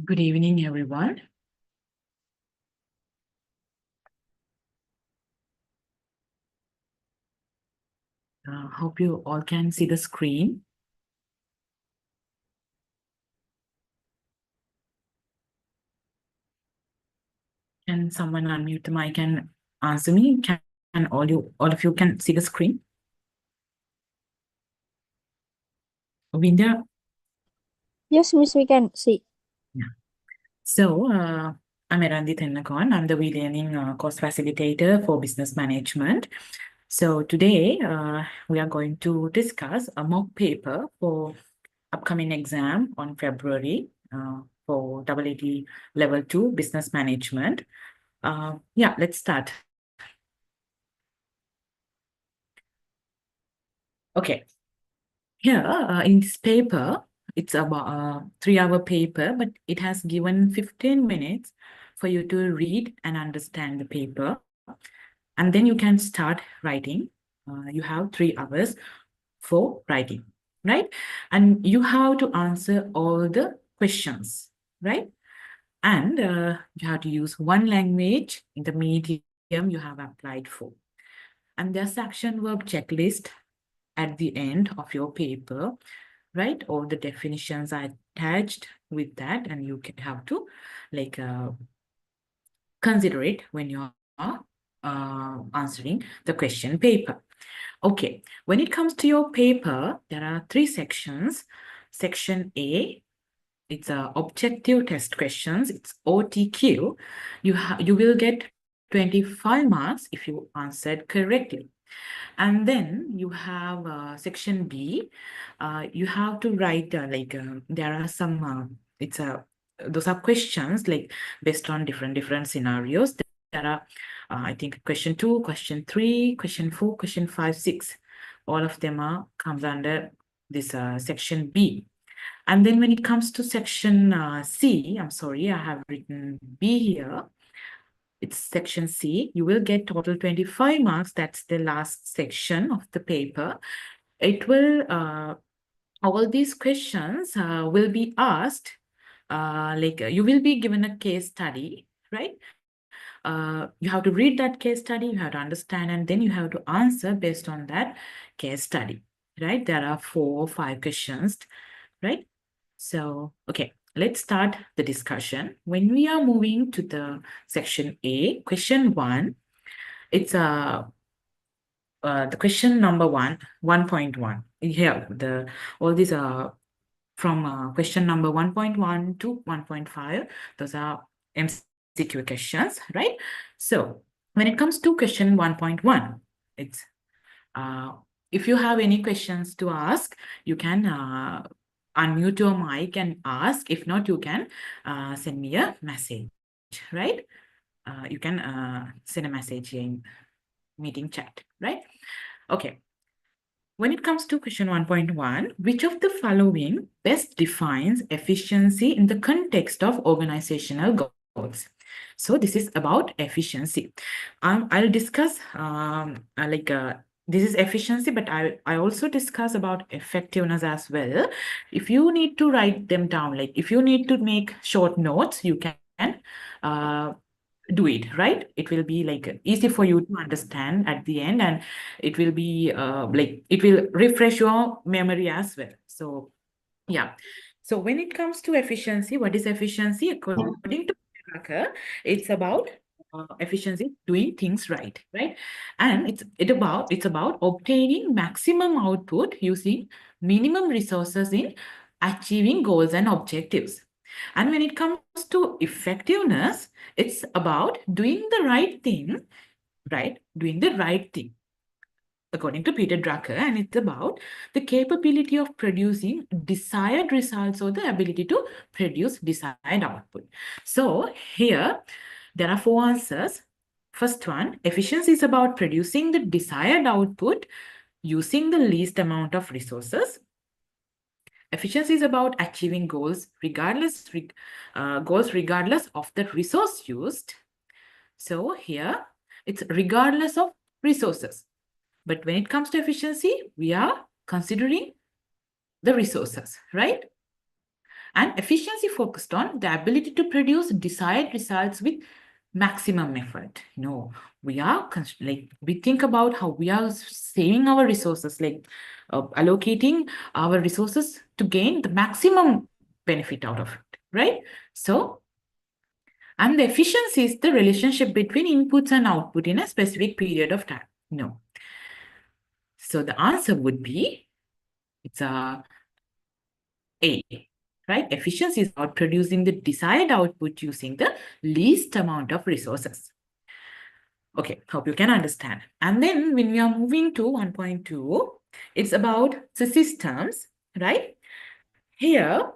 Good evening, everyone. Hope you all can see the screen. Can someone unmute the mic and answer me? Can all of you can see the screen? Vinda? Yes, Miss, we can see. Yeah. So, I'm Erandi Thennakoon. I'm the e-learning course facilitator for business management. So today, we are going to discuss a mock paper for upcoming exam on February for AAT Level 2 Business Management. Yeah, let's start. Okay. Here, in this paper, it's about a 3-hour paper, but it has given 15 minutes for you to read and understand the paper. And then you can start writing. You have 3 hours for writing, right? And you have to answer all the questions, right? And you have to use one language in the medium you have applied for. And there's action verb checklist at the end of your paper, right? All the definitions are attached with that, and you can have to like consider it when you are answering the question paper. Okay, when it comes to your paper, there are 3 sections. Section A, it's objective test questions. It's OTQ. You will get 25 marks if you answered correctly. And then you have section B. You have to write there are some. Those are questions like based on different scenarios. There are I think question 2, question 3, question 4, question 5, 6. All of them comes under this section B. And then when it comes to section C, I'm sorry, I have written B here. It's section C. You will get total 25 marks. That's the last section of the paper. It will, all these questions will be asked, you will be given a case study, right? You have to read that case study, you have to understand, and then you have to answer based on that case study, right? There are 4 or 5 questions, right? So, okay, let's start the discussion. When we are moving to the section A, question 1, it's the question number 1.1. Here, all these are from question number 1.1 to 1.5. Those are MCQ questions, right? So, when it comes to question 1.1, it's if you have any questions to ask, you can unmute your mic and ask. If not, you can send me a message, right? You can send a message in meeting chat, right? Okay. When it comes to question 1.1, which of the following best defines efficiency in the context of organizational goals? So this is about efficiency. I'll discuss this is efficiency, but I also discuss about effectiveness as well. If you need to write them down, like if you need to make short notes, you can do it, right? It will be like easy for you to understand at the end, and it will be it will refresh your memory as well. So yeah. So when it comes to efficiency, what is efficiency? According to Tracker, it's about efficiency doing things right, right? And it's about obtaining maximum output using minimum resources in achieving goals and objectives. And when it comes to effectiveness, it's about doing the right thing, right? Doing the right thing, according to Peter Drucker, and it's about the capability of producing desired results or the ability to produce desired output. So here, there are 4 answers. First one, efficiency is about producing the desired output using the least amount of resources. Efficiency is about achieving goals regardless of the resource used. So here, it's regardless of resources. But when it comes to efficiency, we are considering the resources, right? And efficiency focused on the ability to produce desired results with maximum effort. We are we think about how we are saving our resources, allocating our resources to gain the maximum benefit out of it, right? So, and the efficiency is the relationship between inputs and output in a specific period of time. So the answer would be, it's a right? Efficiency is about producing the desired output using the least amount of resources. Okay, hope you can understand. And then when we are moving to 1.2, it's about the systems, right? Here,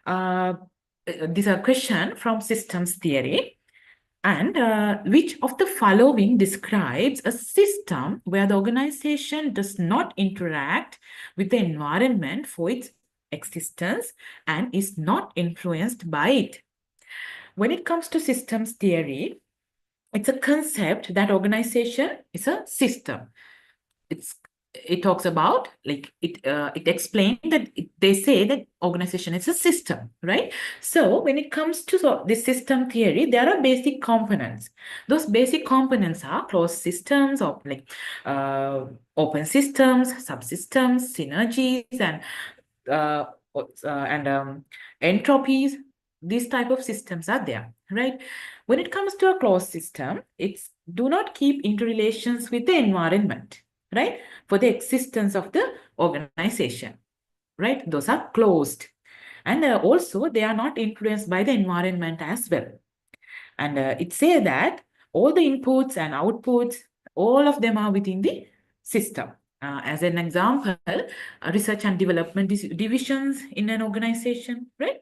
this is a question from systems theory. And which of the following describes a system where the organization does not interact with the environment for its existence and is not influenced by it? When it comes to systems theory, it's a concept that organization is a system. It talks about, it explains that they say that organization is a system, right? So when it comes to this system theory, there are basic components. Those basic components are closed systems, or open systems, subsystems, synergies, and entropies. These type of systems are there, right? When it comes to a closed system, it's do not keep interrelations with the environment, right? For the existence of the organization, right? Those are closed. And also, they are not influenced by the environment as well. And it says that all the inputs and outputs, all of them are within the system. As an example, research and development divisions in an organization, right?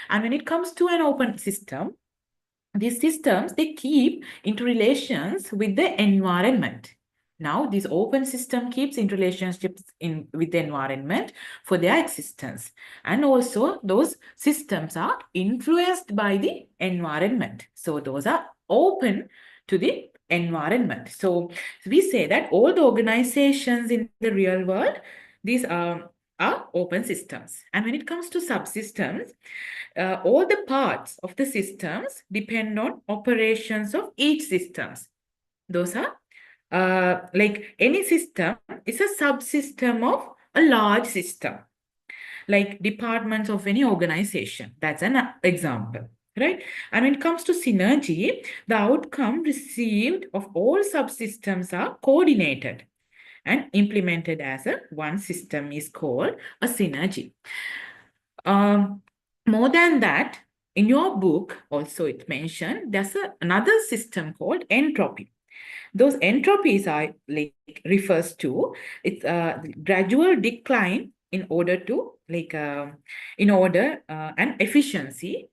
And when it comes to an open system, these systems, they keep interrelations with the environment. Now, this open system keeps interrelationships with the environment for their existence. And also, those systems are influenced by the environment. So, those are open to the environment. So, we say that all the organizations in the real world, these are open systems. And when it comes to subsystems, all the parts of the systems depend on operations of each systems. Those are like any system is a subsystem of a large system, like departments of any organization. That's an example, right? And when it comes to synergy, the outcome received of all subsystems are coordinated and implemented as a one system is called a synergy. More than that, in your book, also it mentioned there's another system called entropy. Those entropies are refers to it's a gradual decline in order to and efficiency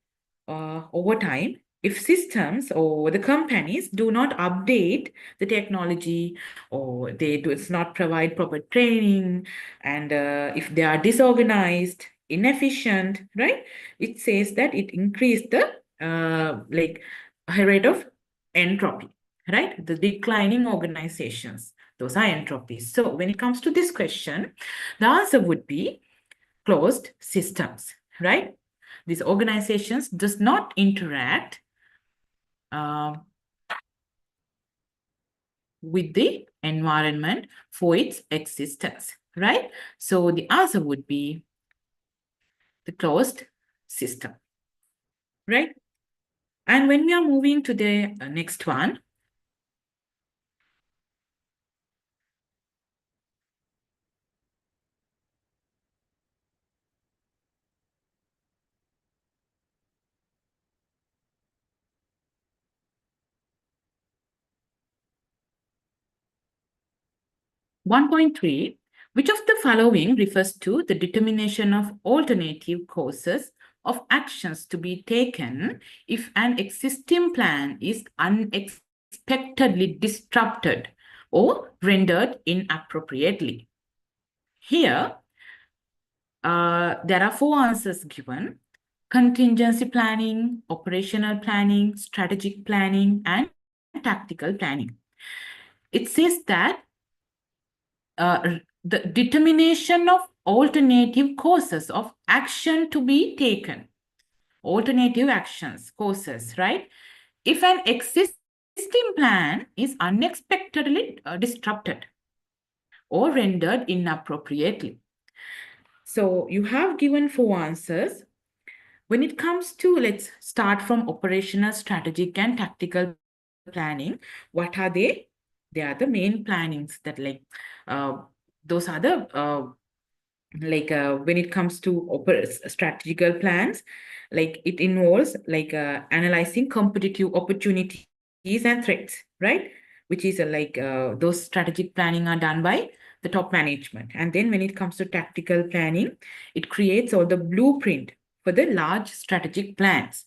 over time. If systems or the companies do not update the technology, or they do not provide proper training, and if they are disorganized, inefficient, right? It says that it increased the rate of entropy, right? The declining organizations, those are entropies. So when it comes to this question, the answer would be closed systems, right? These organizations does not interact with the environment for its existence, right? So the answer would be the closed system, right? And when we are moving to the next one, one point three, which of the following refers to the determination of alternative courses of actions to be taken if an existing plan is unexpectedly disrupted or rendered inappropriately? Here, there are four answers given: contingency planning, operational planning, strategic planning, and tactical planning. It says that the determination of alternative courses of action to be taken. Alternative actions, courses, right? If an existing plan is unexpectedly disrupted or rendered inappropriately. So you have given 4 answers. When it comes to, let's start from operational, strategic, and tactical planning. What are they? They are the main plannings that those are the when it comes to strategical plans, it involves analyzing competitive opportunities and threats, right? Which is those strategic planning are done by the top management. And then when it comes to tactical planning, it creates all the blueprint for the large strategic plans,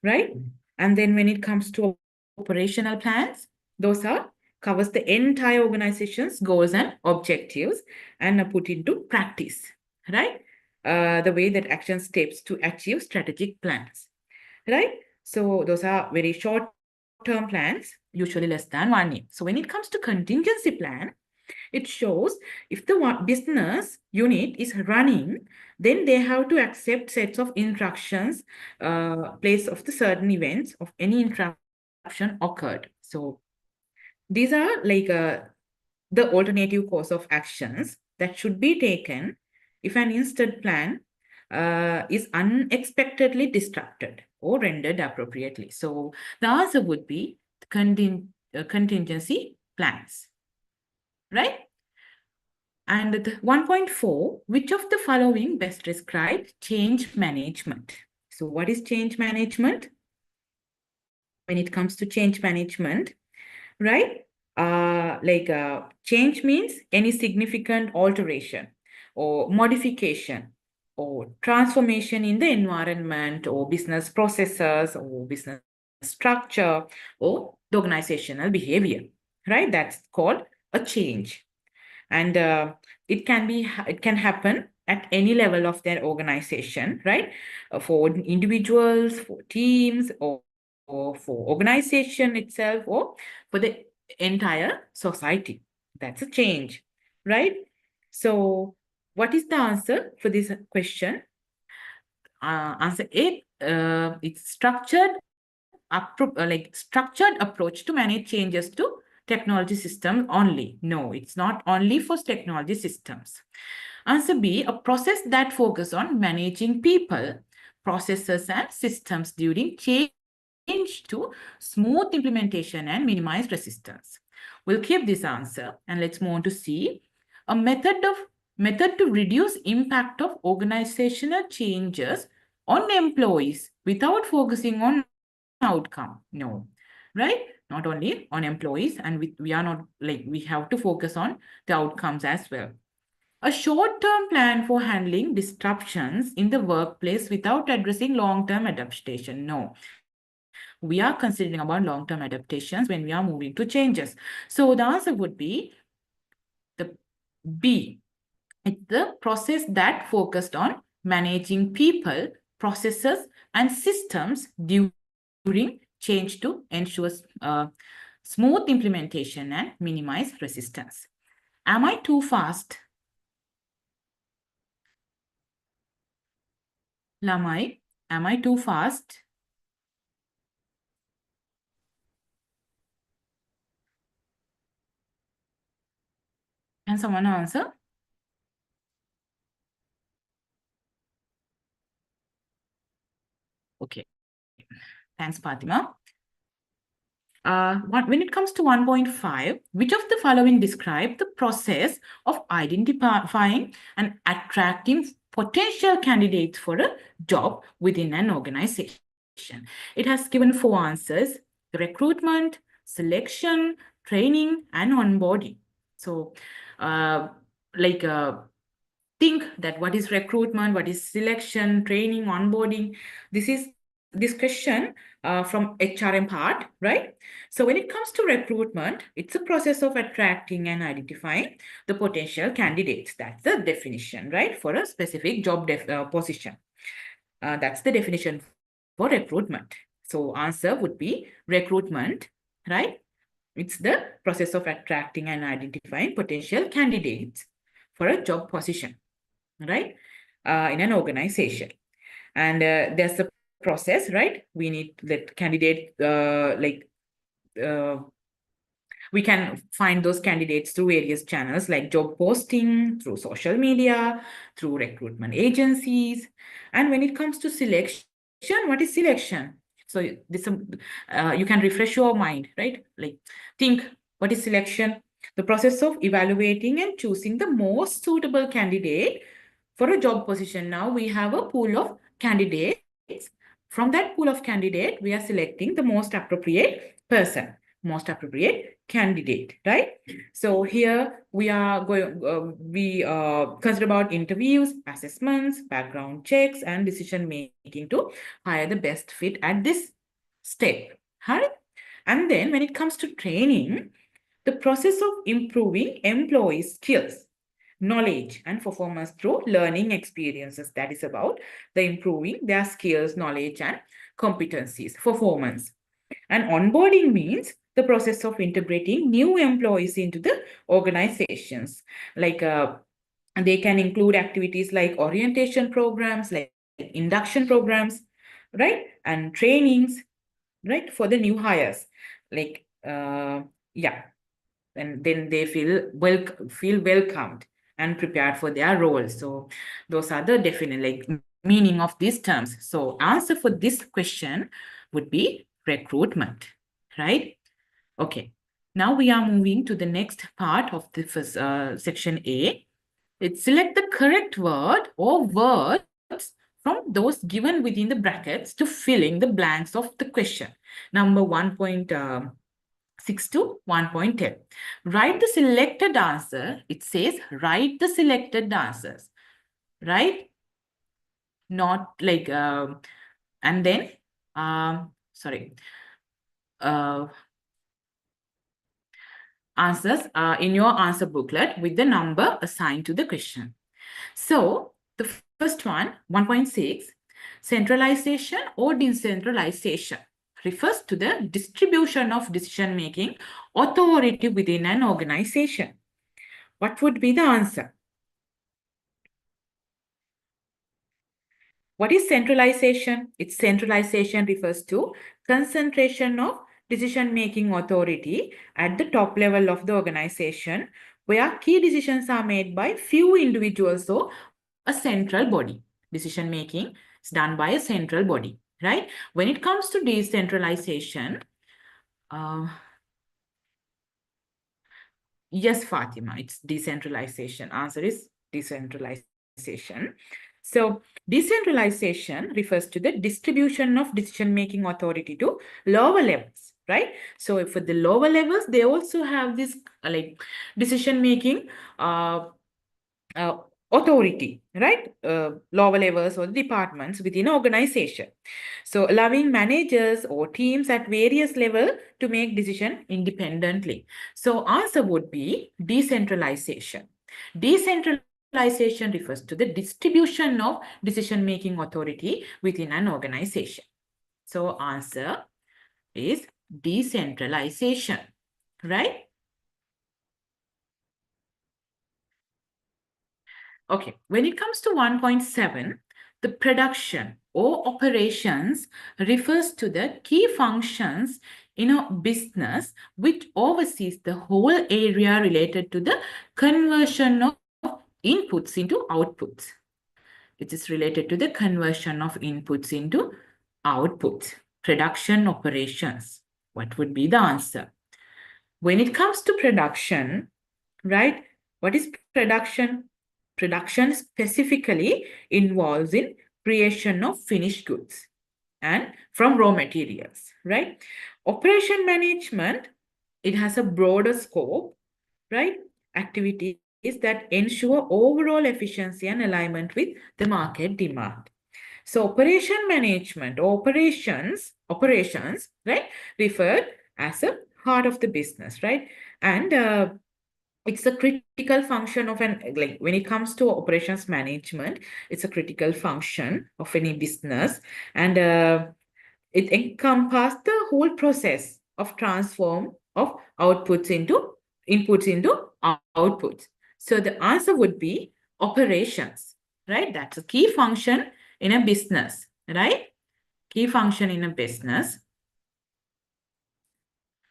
right? And then when it comes to operational plans, those are covers the entire organization's goals and objectives and are put into practice, right? The way that action steps to achieve strategic plans, right? So those are very short-term plans, usually less than 1 year. So when it comes to contingency plan, it shows if the business unit is running, then they have to accept sets of instructions, place of the certain events of any interruption occurred. So these are the alternative course of actions that should be taken if an instead plan is unexpectedly disrupted or rendered appropriately. So the answer would be contingency plans, right? And the 1.4, which of the following best describes change management? So what is change management? When it comes to change management, right? Change means any significant alteration or modification or transformation in the environment or business processes or business structure or the organizational behavior, right? That's called a change. And it can happen at any level of their organization, right? For individuals, for teams, or for organization itself, or for the entire society. That's a change, right? So what is the answer for this question? Answer A, it's structured approach to manage changes to technology system only. No, it's not only for technology systems. Answer B, a process that focuses on managing people, processes, and systems during change to smooth implementation and minimize resistance. We'll keep this answer and let's move on to C, a method to reduce impact of organizational changes on employees without focusing on outcome. No, right? Not only on employees, and we are not we have to focus on the outcomes as well. A short-term plan for handling disruptions in the workplace without addressing long-term adaptation. No, we are considering about long-term adaptations when we are moving to changes. So the answer would be the B. It's the process that focused on managing people, processes, and systems during change to ensure smooth implementation and minimize resistance. Am I too fast? Lamai, am I too fast? Can someone answer? Okay. Thanks, Fatima. When it comes to 1.5, which of the following describe the process of identifying and attracting potential candidates for a job within an organization? It has given 4 answers: recruitment, selection, training, and onboarding. So, think that what is recruitment, what is selection, training, onboarding. This question from HRM part, right? So when it comes to recruitment, it's a process of attracting and identifying the potential candidates. That's the definition, right? For a specific job position. That's the definition for recruitment. So answer would be recruitment, right? It's the process of attracting and identifying potential candidates for a job position. right? In an organization. And there's the process, right? We need that candidate, we can find those candidates through various channels like job posting, through social media, through recruitment agencies. And when it comes to selection, what is selection? So this you can refresh your mind, right? Like think, what is selection? The process of evaluating and choosing the most suitable candidate for a job position. Now we have a pool of candidates. From that pool of candidate, we are selecting the most appropriate person, most appropriate candidate, right? So here we are going, we consider about interviews, assessments, background checks, and decision making to hire the best fit at this step, right? And then when it comes to training, the process of improving employee skills, knowledge, and performance through learning experiences. That is about the improving their skills, knowledge, and competencies, performance. And onboarding means the process of integrating new employees into the organizations. Like they can include activities like orientation programs, like induction programs, right? And trainings, right? For the new hires. Like, yeah. And then they feel welcomed and prepared for their roles. So those are the definite like meaning of these terms. So answer for this question would be recruitment, right? Okay. Now we are moving to the next part of the first, section A. It's select the correct word or words from those given within the brackets to fill in the blanks of the question. Number 1.6 to 1.10. Write the selected answer. It says write the selected answers, right? Not like, and then, sorry, answers in your answer booklet with the number assigned to the question. So the first one, 1.6, centralization or decentralization refers to the distribution of decision-making authority within an organization. What would be the answer? What is centralization? Its centralization refers to concentration of decision-making authority at the top level of the organization, where key decisions are made by few individuals or a central body. Decision-making is done by a central body, right? When it comes to decentralization, yes, Fatima, it's decentralization. Answer is decentralization. So decentralization refers to the distribution of decision-making authority to lower levels, right? So for the lower levels, they also have this like decision-making authority, right? Lower levels or departments within an organization. So allowing managers or teams at various levels to make decision independently. So answer would be decentralization. Decentralization refers to the distribution of decision-making authority within an organization. So answer is decentralization, right? Okay, when it comes to 1.7, the production or operations refers to the key functions in a business which oversees the whole area related to the conversion of inputs into outputs. It is related to the conversion of inputs into outputs. Production operations. What would be the answer? When it comes to production, right? What is production? Production specifically involves in creation of finished goods and from raw materials, right? Operation management, it has a broader scope, right? Activities that ensure overall efficiency and alignment with the market demand. So operation management or operations, right, referred as a heart of the business, right? And it's a critical function of like when it comes to operations management, it's a critical function of any business, and it encompasses the whole process of transform of outputs into inputs into outputs. So the answer would be operations. right? That's a key function in a business, right? Key function in a business.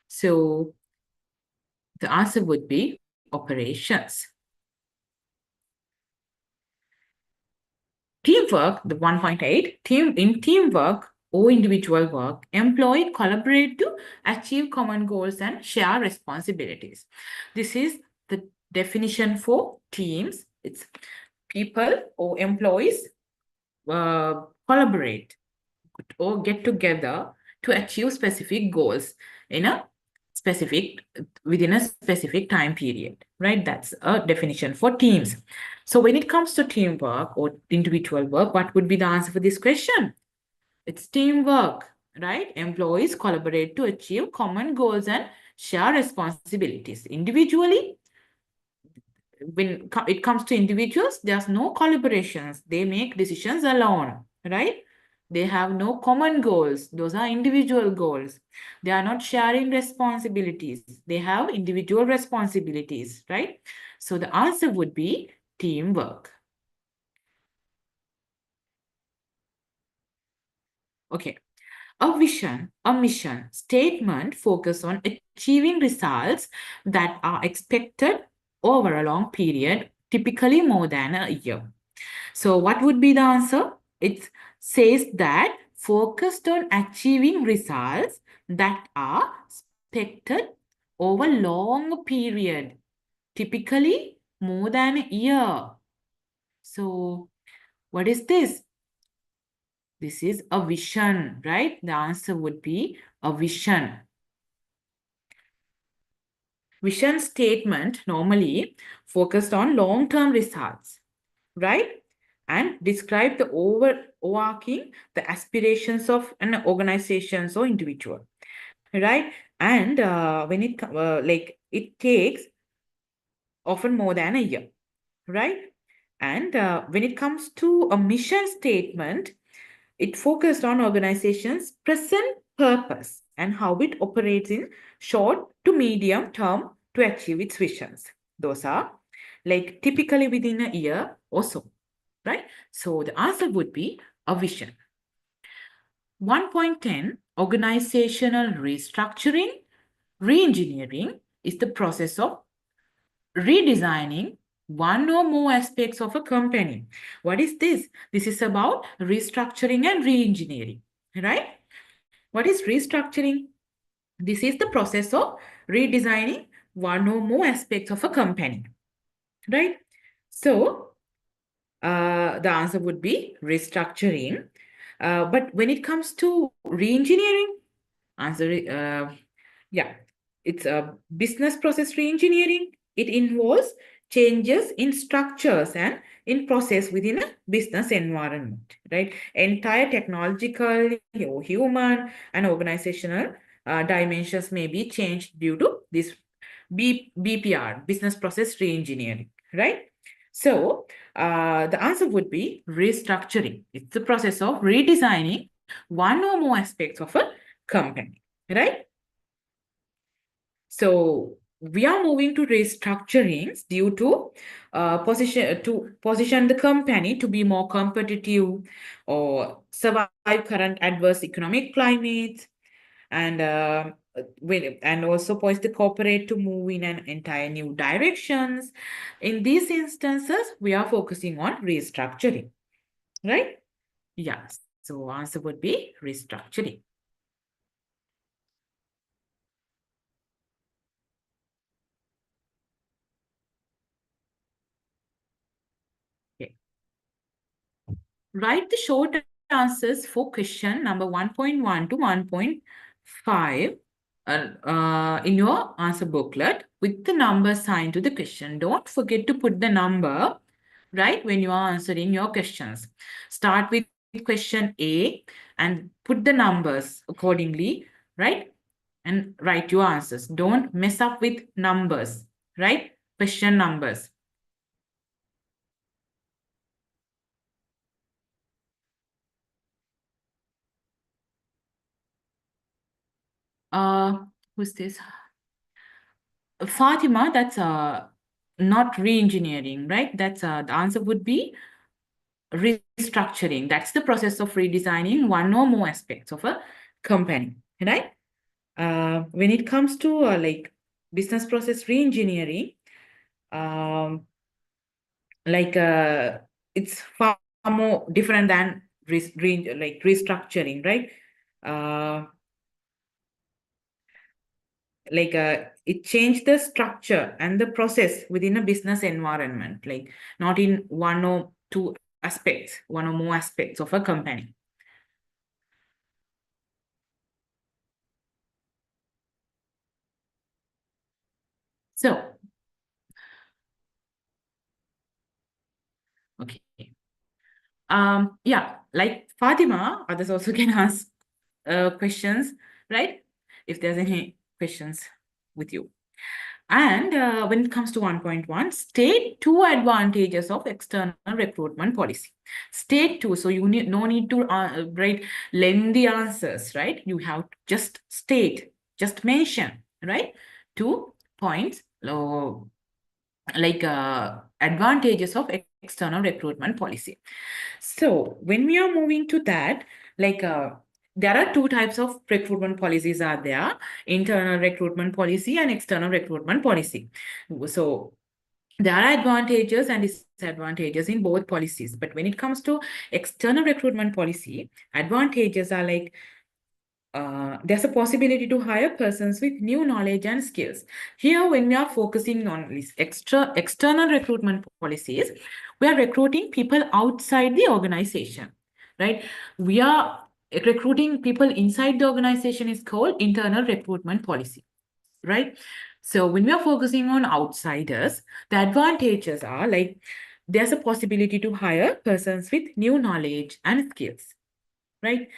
So the answer would be operations. Teamwork, the 1.8, in teamwork or individual work, employees collaborate to achieve common goals and share responsibilities. This is the definition for teams. It's people or employees collaborate or get together to achieve specific goals in a specific within a specific time period, right? That's a definition for teams. So when it comes to teamwork or individual work, what would be the answer for this question? It's teamwork, right? Employees collaborate to achieve common goals and share responsibilities. Individually, when it comes to individuals, there's no collaborations. They make decisions alone, right? They have no common goals. Those are individual goals. They are not sharing responsibilities. They have individual responsibilities, right? So the answer would be teamwork. Okay. A vision, a mission statement focus on achieving results that are expected over a long period, typically more than a year. So what would be the answer? It says that focused on achieving results that are expected over long period, typically more than a year. So what is this? This is a vision, right? The answer would be a vision. Vision statement normally focused on long-term results, right? And describe the overarching, the aspirations of an organization or individual, right? And when it takes often more than a year, right? And when it comes to a mission statement, it focused on organization's present purpose and how it operates in short to medium term to achieve its visions. Those are like typically within a year or so, right? So the answer would be a vision. 1.10, organizational restructuring, reengineering is the process of redesigning one or more aspects of a company. What is this? This is about restructuring and reengineering, right? What is restructuring? This is the process of redesigning one or more aspects of a company, right? So the answer would be restructuring. But when it comes to reengineering, yeah, it's a business process reengineering. It involves changes in structures and in process within a business environment, right? Entire technological, human, and organizational dimensions may be changed due to this BPR, business process reengineering, right? So the answer would be restructuring. It's the process of redesigning one or more aspects of a company, right? So we are moving to restructurings due to position the company to be more competitive or survive current adverse economic climates, and also poise the corporate to move in an entire new directions. In these instances, we are focusing on restructuring, right? Yeah. So answer would be restructuring. Okay. Write the short answers for question number 1.1 to 1.5 in your answer booklet with the number assigned to the question. Don't forget to put the number, right, when you are answering your questions. Start with question A and put the numbers accordingly, right? And write your answers. Don't mess up with numbers, right? Question numbers. Who's this? Fatima, that's not re-engineering, right? That's the answer would be restructuring. That's the process of redesigning one or more aspects of a company, right? When it comes to like business process re-engineering, like it's far more different than like restructuring, right? Like it changed the structure and the process within a business environment, like not in one or two aspects, one or more aspects of a company. So, okay. Yeah, like Fatima, others also can ask questions, right? If there's any questions with you. And when it comes to 1.1, state two advantages of external recruitment policy. State two, so you need no need to write lengthy answers, right? You have to just state, just mention, right? 2 points, like advantages of external recruitment policy. So when we are moving to that, like there are two types of recruitment policies are there: internal recruitment policy and external recruitment policy. So there are advantages and disadvantages in both policies. But when it comes to external recruitment policy, advantages are like there's a possibility to hire persons with new knowledge and skills. Here, when we are focusing on these external recruitment policies, we are recruiting people outside the organization, right? We are recruiting people inside the organization is called internal recruitment policy, right? So when we are focusing on outsiders, the advantages are like there's a possibility to hire persons with new knowledge and skills, right?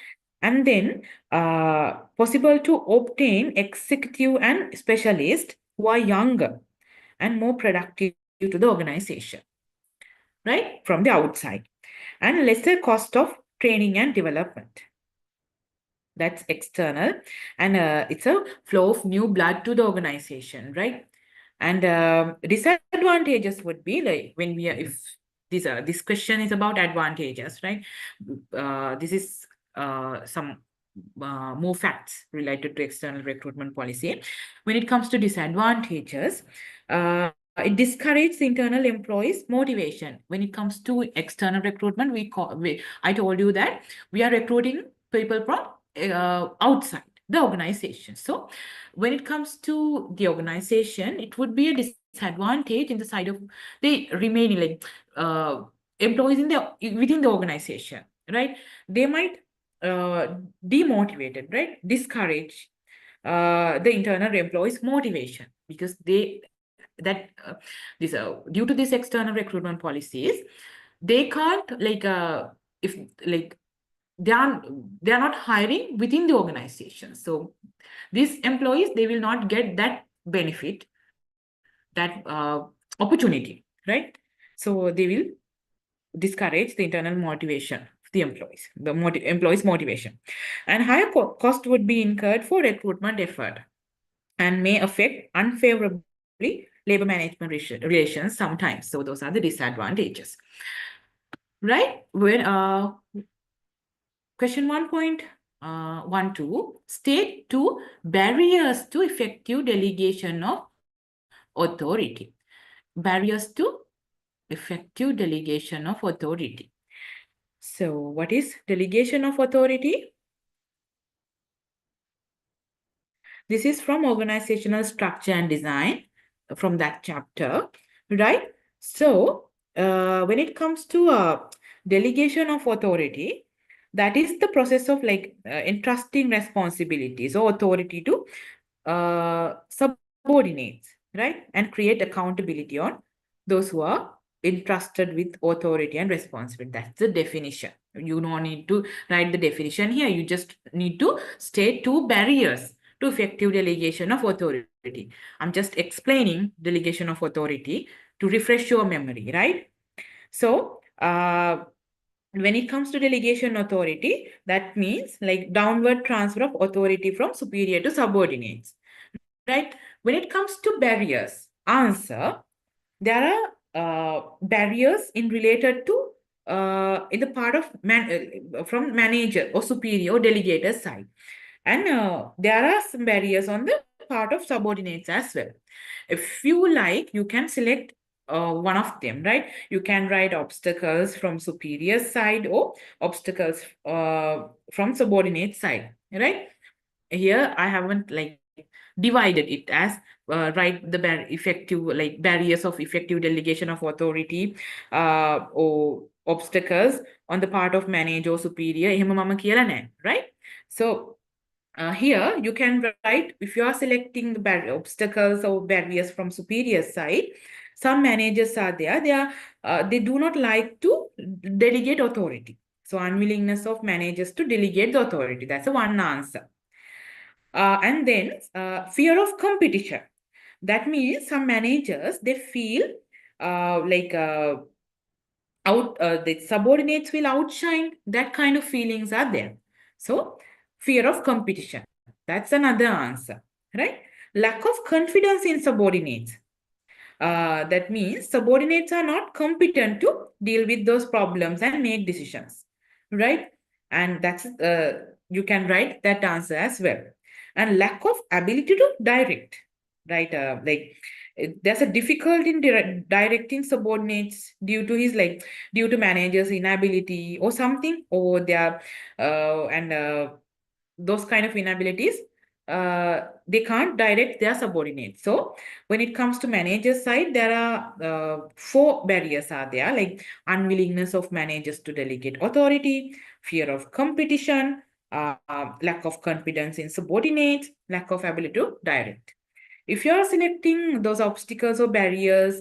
And then possible to obtain executive and specialists who are younger and more productive to the organization, right? From the outside. And lesser cost of training and development. That's external. And it's a flow of new blood to the organization, right? And disadvantages would be like when we are, if this question is about advantages, right? This is some more facts related to external recruitment policy. When it comes to disadvantages, it discourages internal employees' motivation. When it comes to external recruitment, I told you that we are recruiting people from outside the organization. So when it comes to the organization, it would be a disadvantage in the side of the remaining like employees within the organization, right? They might demotivated, right? Discourage the internal employees' motivation because due to this external recruitment policies, they can't like if like they are not hiring within the organization. So these employees, they will not get that benefit, that opportunity, right? So they will discourage the internal motivation of the employees, employees' motivation. And higher cost would be incurred for recruitment effort and may affect unfavorably labor management relations sometimes. So those are the disadvantages, right? When question 1.12, state two barriers to effective delegation of authority. Barriers to effective delegation of authority. So what is delegation of authority? This is from organizational structure and design, from that chapter, right? So when it comes to delegation of authority, that is the process of like entrusting responsibilities or authority to subordinates, right? And create accountability on those who are entrusted with authority and responsibility. That's the definition. You don't need to write the definition here. You just need to state two barriers to effective delegation of authority. I'm just explaining delegation of authority to refresh your memory, right? So when it comes to delegation authority, that means like downward transfer of authority from superior to subordinates, right? When it comes to barriers, answer, there are barriers in related to in the part of from manager or superior or delegator side. And there are some barriers on the part of subordinates as well. If you like, you can select one of them, right? You can write obstacles from superior side or obstacles from subordinate side, right? Here I haven't like divided it as write the effective like barriers of effective delegation of authority or obstacles on the part of manager or superior එහෙම මම කියලා නැහැ, right? So here you can write, if you are selecting the obstacles or barriers from superior side, some managers are there, they do not like to delegate authority. So unwillingness of managers to delegate the authority, that's a one answer. And then fear of competition. That means some managers, they feel like the subordinates will outshine. That kind of feelings are there. So fear of competition. That's another answer, right? Lack of confidence in subordinates. That means subordinates are not competent to deal with those problems and make decisions, right? And that's you can write that answer as well. And lack of ability to direct, right? There's a difficulty in directing subordinates due to managers' inability or something, or their those kind of inabilities. They can't direct their subordinates. So when it comes to manager side, there are 4 barriers are there, like unwillingness of managers to delegate authority, fear of competition, lack of confidence in subordinates, lack of ability to direct. If you are selecting those obstacles or barriers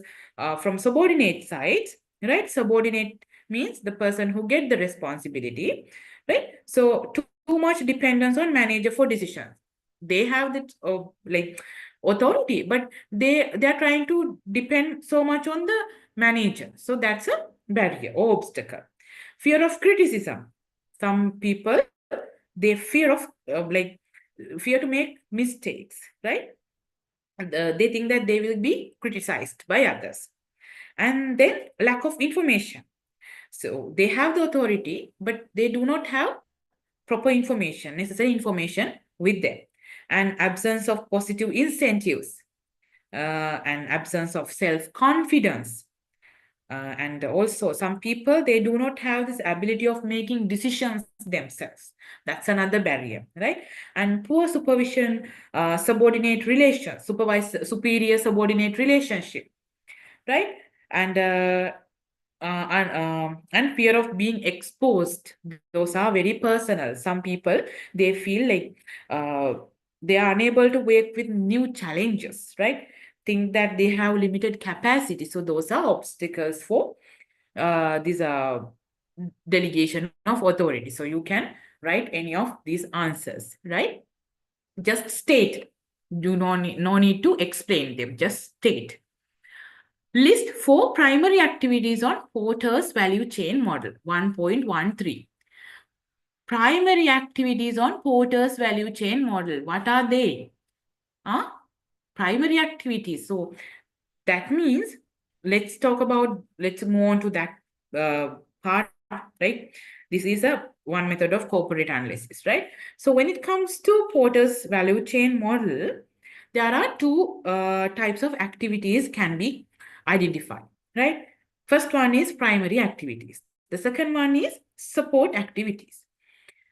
from subordinate sides, right? Subordinate means the person who get the responsibility, right? So too much dependence on manager for decisions. They have that like authority, but they're trying to depend so much on the manager. So that's a barrier or obstacle. Fear of criticism. Some people, they fear of fear to make mistakes, right? They think that they will be criticized by others. And then lack of information. So they have the authority, but they do not have proper information, necessary information with them. And absence of positive incentives, and absence of self-confidence. And also some people, they do not have this ability of making decisions themselves. That's another barrier, right? And poor supervision, subordinate relations, superior subordinate relationship, right? And fear of being exposed. Those are very personal. Some people, they feel like they are unable to work with new challenges, right? Think that they have limited capacity. So those are obstacles for these delegation of authority. So you can write any of these answers, right? Just state. No need to explain them. Just state. List 4 primary activities on Porter's value chain model, 1.13. Primary activities on Porter's value chain model. What are they? Primary activities. So that means let's move on to that part, right? This is one method of corporate analysis, right? So when it comes to Porter's value chain model, there are 2 types of activities can be identified, right? First one is primary activities. The second one is support activities.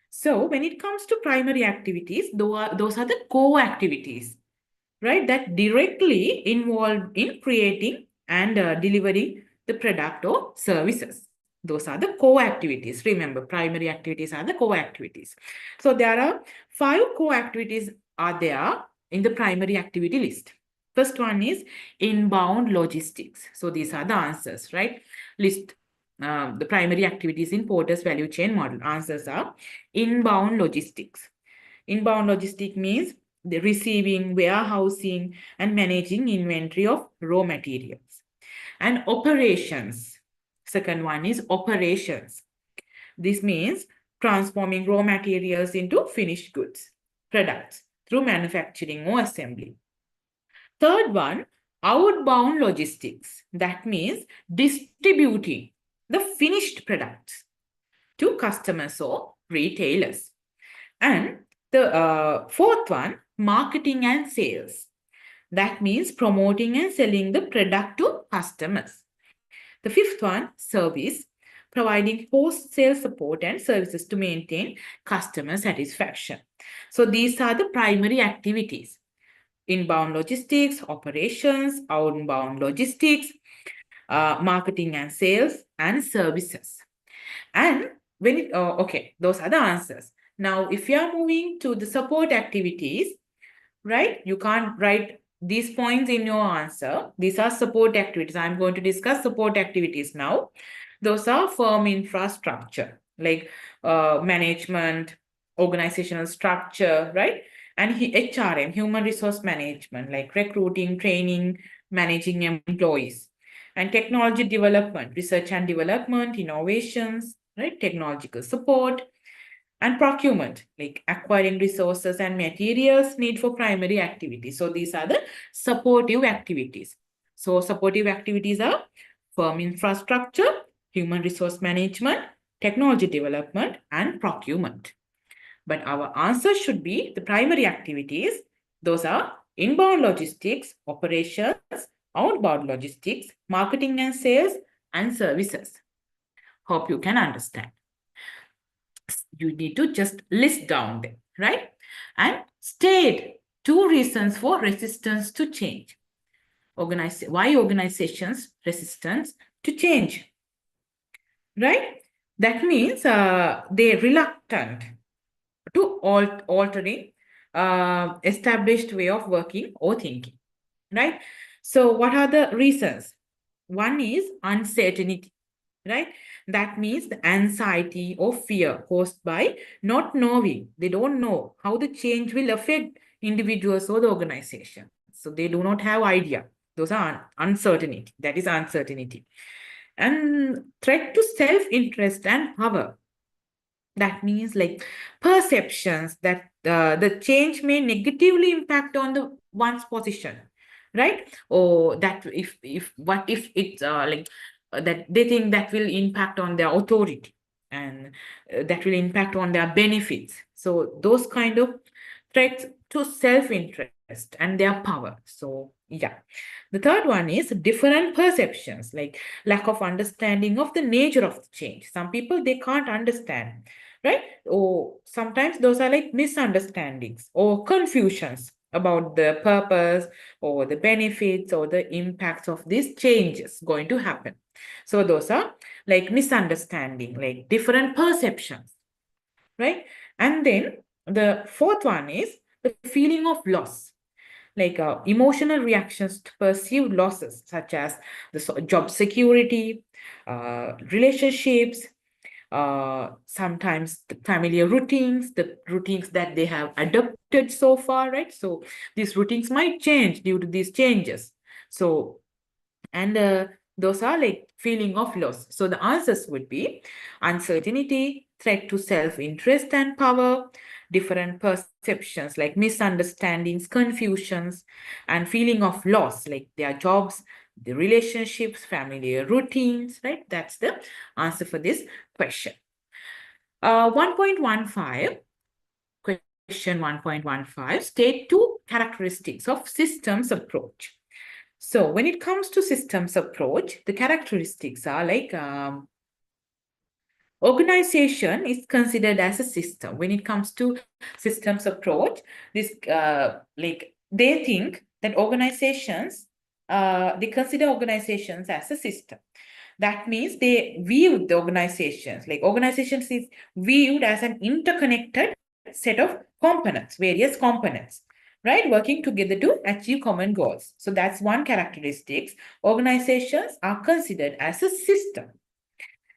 So when it comes to primary activities, those are the core activities, right? That directly involved in creating and delivering the product or services. Those are the core activities. Remember, primary activities are the core activities. So there are 5 core activities are there in the primary activity list. First one is inbound logistics. So these are the answers, right? List the primary activities in Porter's value chain model. Answers are inbound logistics. Inbound logistics means the receiving, warehousing, and managing inventory of raw materials. And operations. Second one is operations. This means transforming raw materials into finished goods, products through manufacturing or assembly. Third one, outbound logistics. That means distributing the finished products to customers or retailers. And the fourth one, marketing and sales. That means promoting and selling the product to customers. The fifth one, service, providing post-sale support and services to maintain customer satisfaction. So these are the primary activities: inbound logistics, operations, outbound logistics, marketing and sales, and services. And when it, okay, those are the answers. Now, if you are moving to the support activities, right, you can't write these points in your answer. These are support activities. I'm going to discuss support activities now. Those are firm infrastructure, like management, organizational structure, right? And HRM, human resource management, like recruiting, training, managing employees. And technology development, research and development, innovations, right? Technological support. And procurement, like acquiring resources and materials need for primary activities. So these are the supportive activities. So supportive activities are firm infrastructure, human resource management, technology development, and procurement. But our answer should be the primary activities. Those are inbound logistics, operations, outbound logistics, marketing and sales, and services. Hope you can understand. You need to just list down them, right? And state 2 reasons for resistance to change. Why organizations resistance to change, right? That means they're reluctant to altering established way of working or thinking, right? So what are the reasons? One is uncertainty, right? That means the anxiety or fear caused by not knowing. They don't know how the change will affect individuals or the organization. So they do not have idea. Those are uncertainty. That is uncertainty. And threat to self-interest and power. That means like perceptions that the change may negatively impact on the one's position, right? Or that if what if it's that they think that will impact on their authority, and that will impact on their benefits. So those kind of threats to self-interest and their power. So yeah. The third one is different perceptions, like lack of understanding of the nature of the change. Some people, they can't understand, right? Or sometimes those are like misunderstandings or confusions about the purpose or the benefits or the impacts of these changes going to happen. So those are like misunderstanding, like different perceptions, right? And then the fourth one is the feeling of loss, like emotional reactions to perceived losses, such as the job security, relationships, sometimes the familiar routines, the routines that they have adopted so far, right? So these routines might change due to these changes. So, and those are like feeling of loss. So the answers would be uncertainty, threat to self-interest and power, different perceptions like misunderstandings, confusions, and feeling of loss, like their jobs, the relationships, familiar routines, right? That's the answer for this question. 1.15, question 1.15, state 2 characteristics of systems approach. So when it comes to systems approach, the characteristics are like organization is considered as a system. When it comes to systems approach, this like they think that organizations, they consider organizations as a system. That means they view the organizations, like organizations is viewed as an interconnected set of components, various components, right? Working together to achieve common goals. So that's one characteristics. Organizations are considered as a system.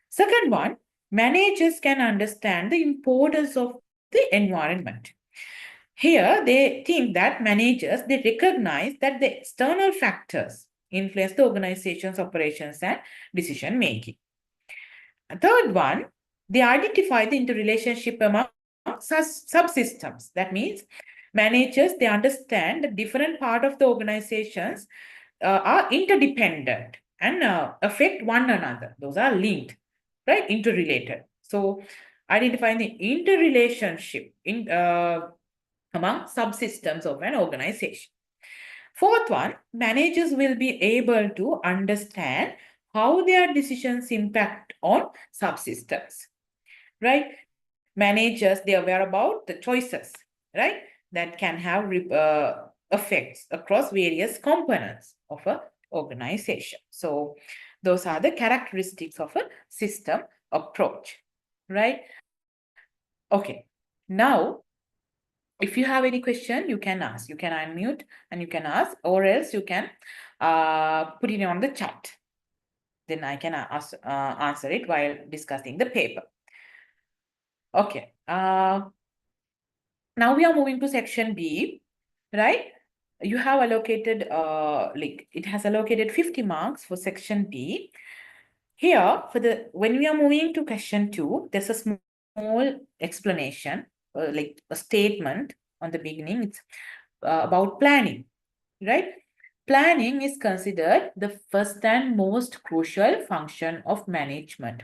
Second one, managers can understand the importance of the environment. Here, they think that managers, they recognize that the external factors influence the organization's operations and decision making. A third one, they identify the interrelationship among subsystems. That means managers, they understand the different part of the organizations are interdependent, and affect one another. Those are linked, right? Interrelated. So identifying the interrelationship in among subsystems of an organization. Fourth one, managers will be able to understand how their decisions impact on subsystems, right? Managers, they are aware about the choices, right? That can have effects across various components of an organization. So those are the characteristics of a system approach, right? Okay, now if you have any question, you can ask. You can unmute and you can ask, or else you can put it on the chat. Then I can answer it while discussing the paper. Okay. Now we are moving to section B, right? You have allocated, it has allocated 50 marks for section B. Here, when we are moving to question 2, there's a small explanation, like a statement on the beginning. It's about planning, right? Planning is considered the first and most crucial function of management,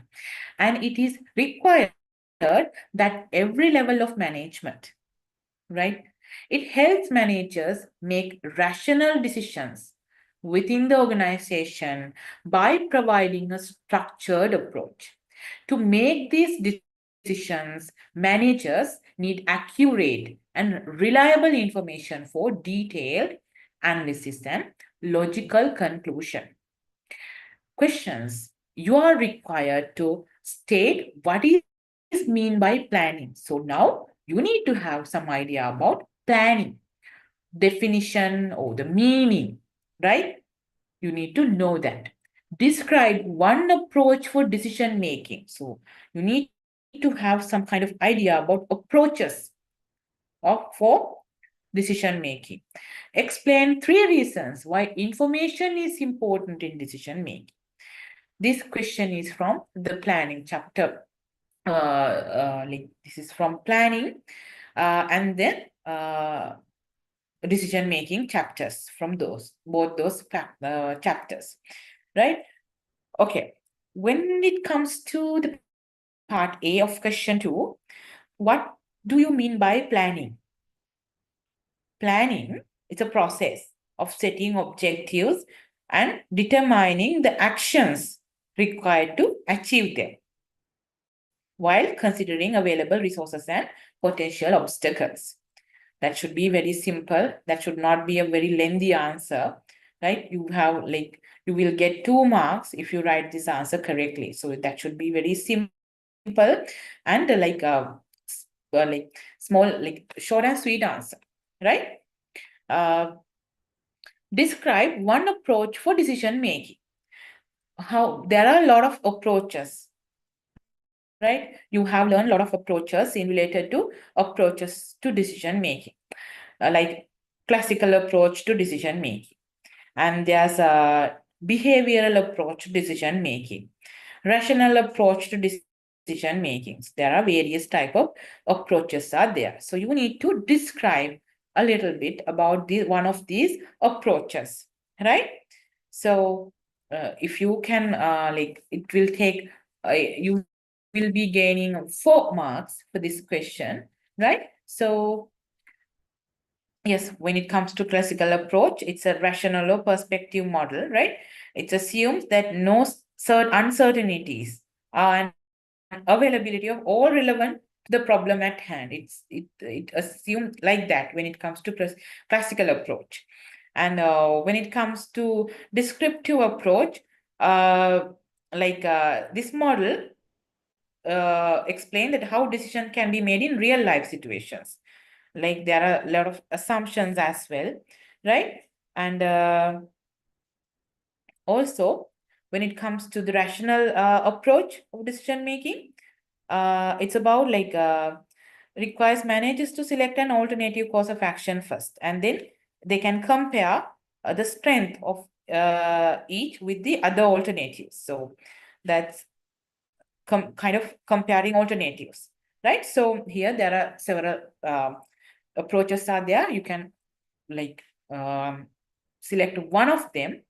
and it is required that every level of management, right? It helps managers make rational decisions within the organization by providing a structured approach. To make these decisions, managers need accurate and reliable information for detailed analysis and logical conclusion. Questions. You are required to state what is mean by planning. So now you need to have some idea about planning, definition or the meaning, right? You need to know that. Describe one approach for decision making. So you need to have some kind of idea about approaches for decision making. Explain 3 reasons why information is important in decision making. This question is from the planning chapter. This is from planning, and then decision making chapters from both those chapters, right? Okay, when it comes to the part A of question 2, what do you mean by planning? Planning is a process of setting objectives and determining the actions required to achieve them, while considering available resources and potential obstacles. That should be very simple. That should not be a very lengthy answer, right? You will get 2 marks if you write this answer correctly. So that should be very simple and small, short and sweet answer, right? Describe one approach for decision making. There are a lot of approaches, right? You have learned a lot of approaches related to approaches to decision making, like classical approach to decision making. And there's a behavioral approach to decision making, rational approach to decision making. There are various type of approaches are there. So you need to describe a little bit about one of these approaches, right? So if you can, it will take, you will be gaining 4 marks for this question, right? So yes, when it comes to classical approach, it's a rational or perspective model, right? It assumes that no uncertainties are an availability of all relevant to the problem at hand. It assumes like that when it comes to classical approach. And when it comes to descriptive approach, this model explain that how decision can be made in real life situations. Like there are a lot of assumptions as well, right? And also when it comes to the rational approach of decision making, it's about requires managers to select an alternative course of action first, and then they can compare the strength of each with the other alternatives. So that's kind of comparing alternatives, right? So here there are several approaches are there. You can select one of them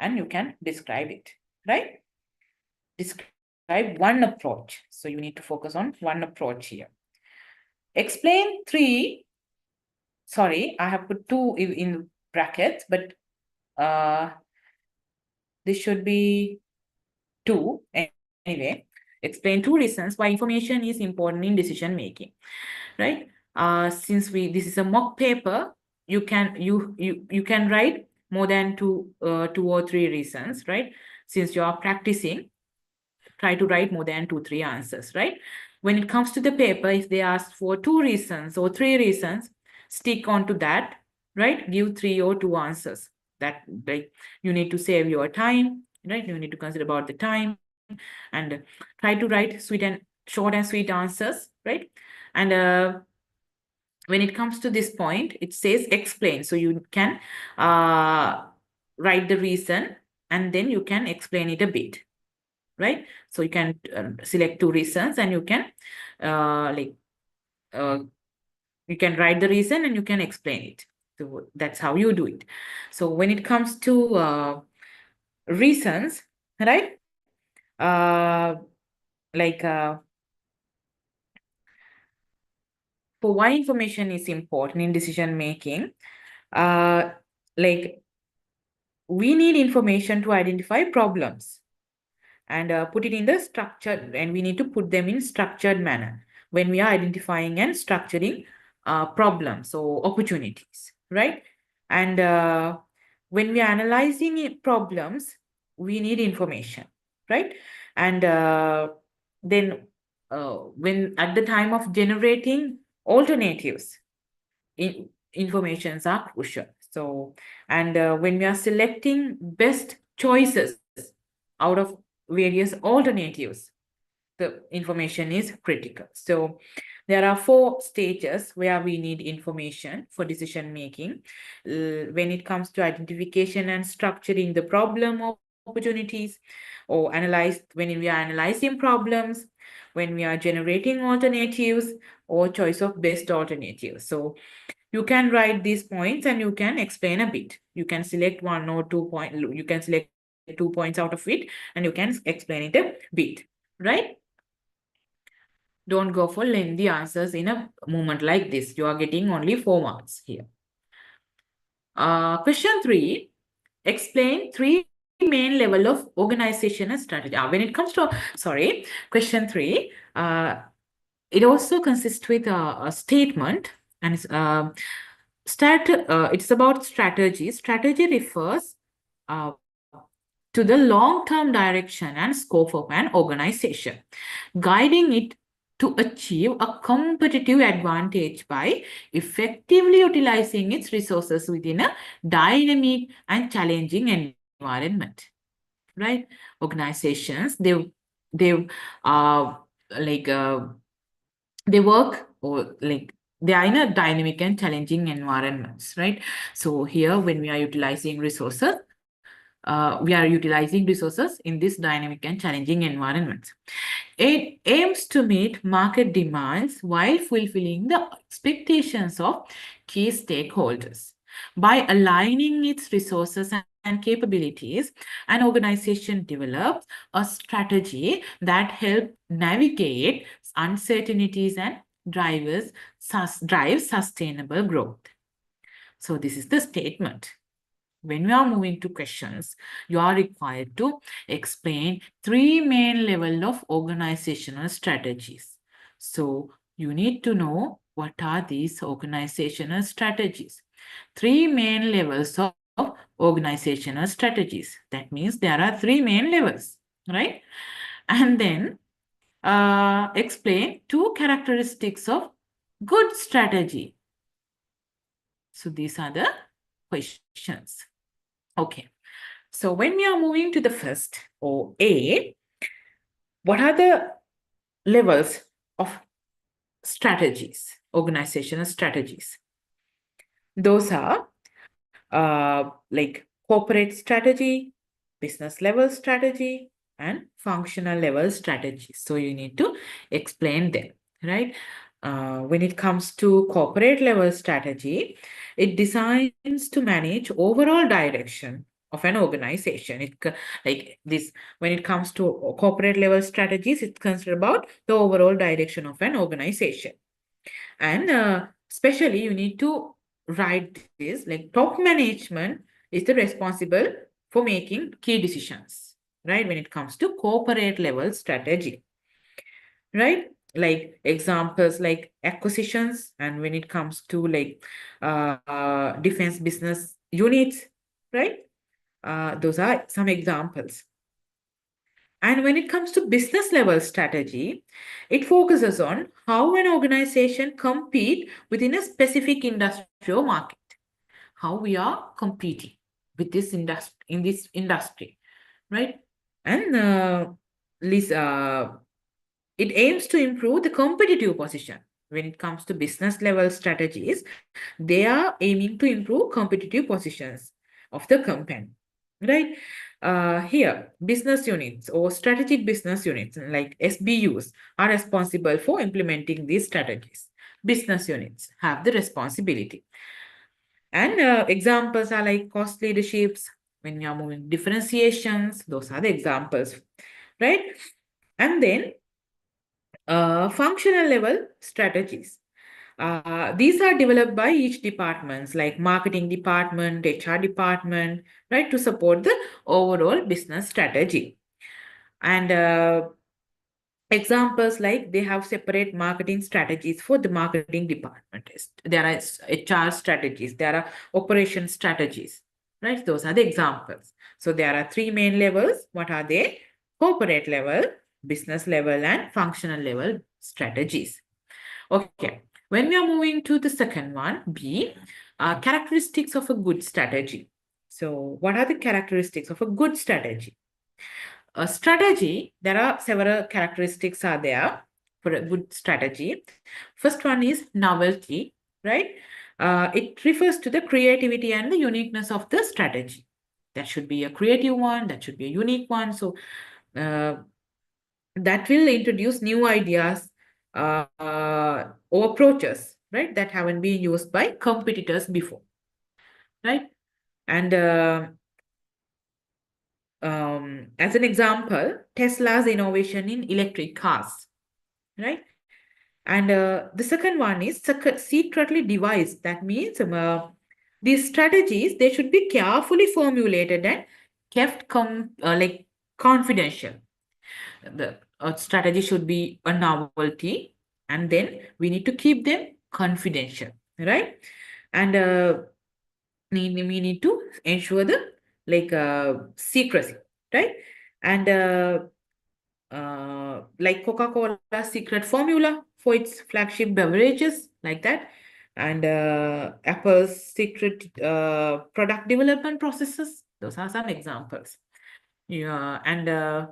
and you can describe it, right? Describe one approach. So you need to focus on one approach here. Explain 3. Sorry, I have put 2 in brackets, but this should be 2 anyway. Explain 2 reasons why information is important in decision making, right? Since this is a mock paper, you can write more than 2 or 3 reasons, right? Since you are practicing, try to write more than 2-3 answers, right? When it comes to the paper, if they ask for 2 reasons or 3 reasons, stick on to that, right? Give 3 or 2 answers. That, like, you need to save your time, right? You need to consider about the time and try to write short and sweet answers, right? And when it comes to this point, it says explain. So you can write the reason and then you can explain it a bit, right? So you can select 2 reasons and you can you can write the reason and you can explain it. So that's how you do it. So when it comes to reasons, right? For why information is important in decision making, like, we need information to identify problems and put it in the structured, and we need to put them in structured manner when we are identifying and structuring problems or opportunities, right? And when we are analyzing problems, we need information, right? And then when at the time of generating alternatives, informations are crucial. So, and when we are selecting best choices out of various alternatives, the information is critical. So there are 4 stages where we need information for decision making. When it comes to identification and structuring the problem or opportunities, or when we are analyzing problems, when we are generating alternatives, or choice of best alternatives. So you can write these points and you can explain a bit. You can select 1 or 2 points. You can select 2 points out of it and you can explain it a bit, right? Don't go for lengthy answers in a moment like this. You are getting only 4 marks here. Question 3, explain 3 main level of organizational strategy. When it comes to, question 3, it also consists with a statement, and it's about strategy. Strategy refers to the long-term direction and scope of an organization, guiding it to achieve a competitive advantage by effectively utilizing its resources within a dynamic and challenging environment, right? Organizations, they work, or like, they are in a dynamic and challenging environments, right? So here, when we are utilizing resources, in this dynamic and challenging environments. It aims to meet market demands while fulfilling the expectations of key stakeholders. By aligning its resources and capabilities, an organization develops a strategy that helps navigate uncertainties and drive sustainable growth. So this is the statement. When we are moving to questions, you are required to explain 3 main levels of organizational strategies. So you need to know what are these organizational strategies. 3 main levels of organizational strategies. That means there are 3 main levels, right? And then explain 2 characteristics of good strategy. So these are the questions. Okay, so when we are moving to the first, or A, what are the levels of strategies, organizational strategies? Those are like corporate strategy, business level strategy, and functional level strategy. So you need to explain them, right? When it comes to corporate level strategy, it designs to manage overall direction of an organization. Like this, when it comes to corporate level strategies, it's considered about the overall direction of an organization. And especially you need to write this, like top management is the responsible for making key decisions, right? When it comes to corporate level strategy, right? Like examples like acquisitions, and when it comes to like defense business units, right? Those are some examples. And when it comes to business level strategy, it focuses on how an organization compete within a specific industrial market, how we are competing with this industry in this industry, right? And it aims to improve the competitive position. When it comes to business level strategies, they are aiming to improve competitive positions of the company, right? Here, business units or strategic business units like SBUs are responsible for implementing these strategies. Business units have the responsibility. And examples are like cost leaderships, when we are moving differentiations, those are the examples, right? And then functional level strategies. These are developed by each departments like marketing department, HR department, right, to support the overall business strategy. And examples like they have separate marketing strategies for the marketing department. There are HR strategies, there are operation strategies, right? Those are the examples. So there are three main levels. What are they? Corporate level, business level, and functional level strategies. Okay, when we are moving to the second one, B, characteristics of a good strategy. So what are the characteristics of a good strategy? A strategy, there are several characteristics are there for a good strategy. First one is novelty, right? It refers to the creativity and the uniqueness of the strategy. That should be a creative one, that should be a unique one. So uh, that will introduce new ideas or approaches, right, that haven't been used by competitors before, right? And as an example, Tesla's innovation in electric cars, right? And the second one is secretly devised. That means these strategies, they should be carefully formulated and kept like confidential. The strategy should be a novelty, and then we need to keep them confidential, right? And we need to ensure the like secrecy, right? And like Coca-Cola secret formula for its flagship beverages, like that. And Apple's secret product development processes. Those are some examples. Yeah, and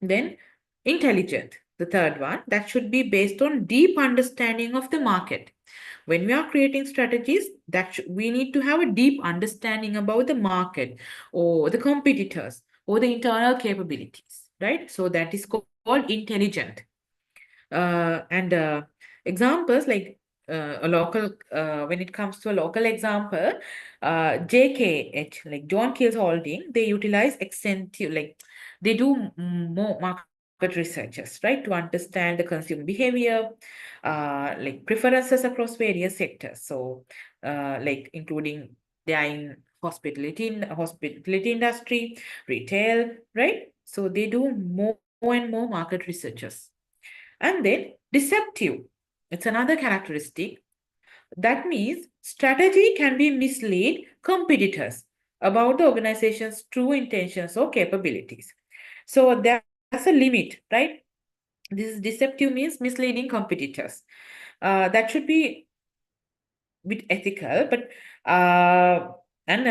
then intelligent, the third one, that should be based on deep understanding of the market. When we are creating strategies, we need to have a deep understanding about the market or the competitors or the internal capabilities, right? So that is called intelligent. And examples like a local, when it comes to a local example, JKH, like John Kills Holding, they utilize extensive, like they do more market researches, right, to understand the consumer behavior, like preferences across various sectors. So, like including they are in hospitality industry, retail, right? So they do more and more market researches. And then deceptive, it's another characteristic. That means strategy can be mislead competitors about the organization's true intentions or capabilities. So that's a limit, right? This deceptive means misleading competitors. That should be a bit ethical, but and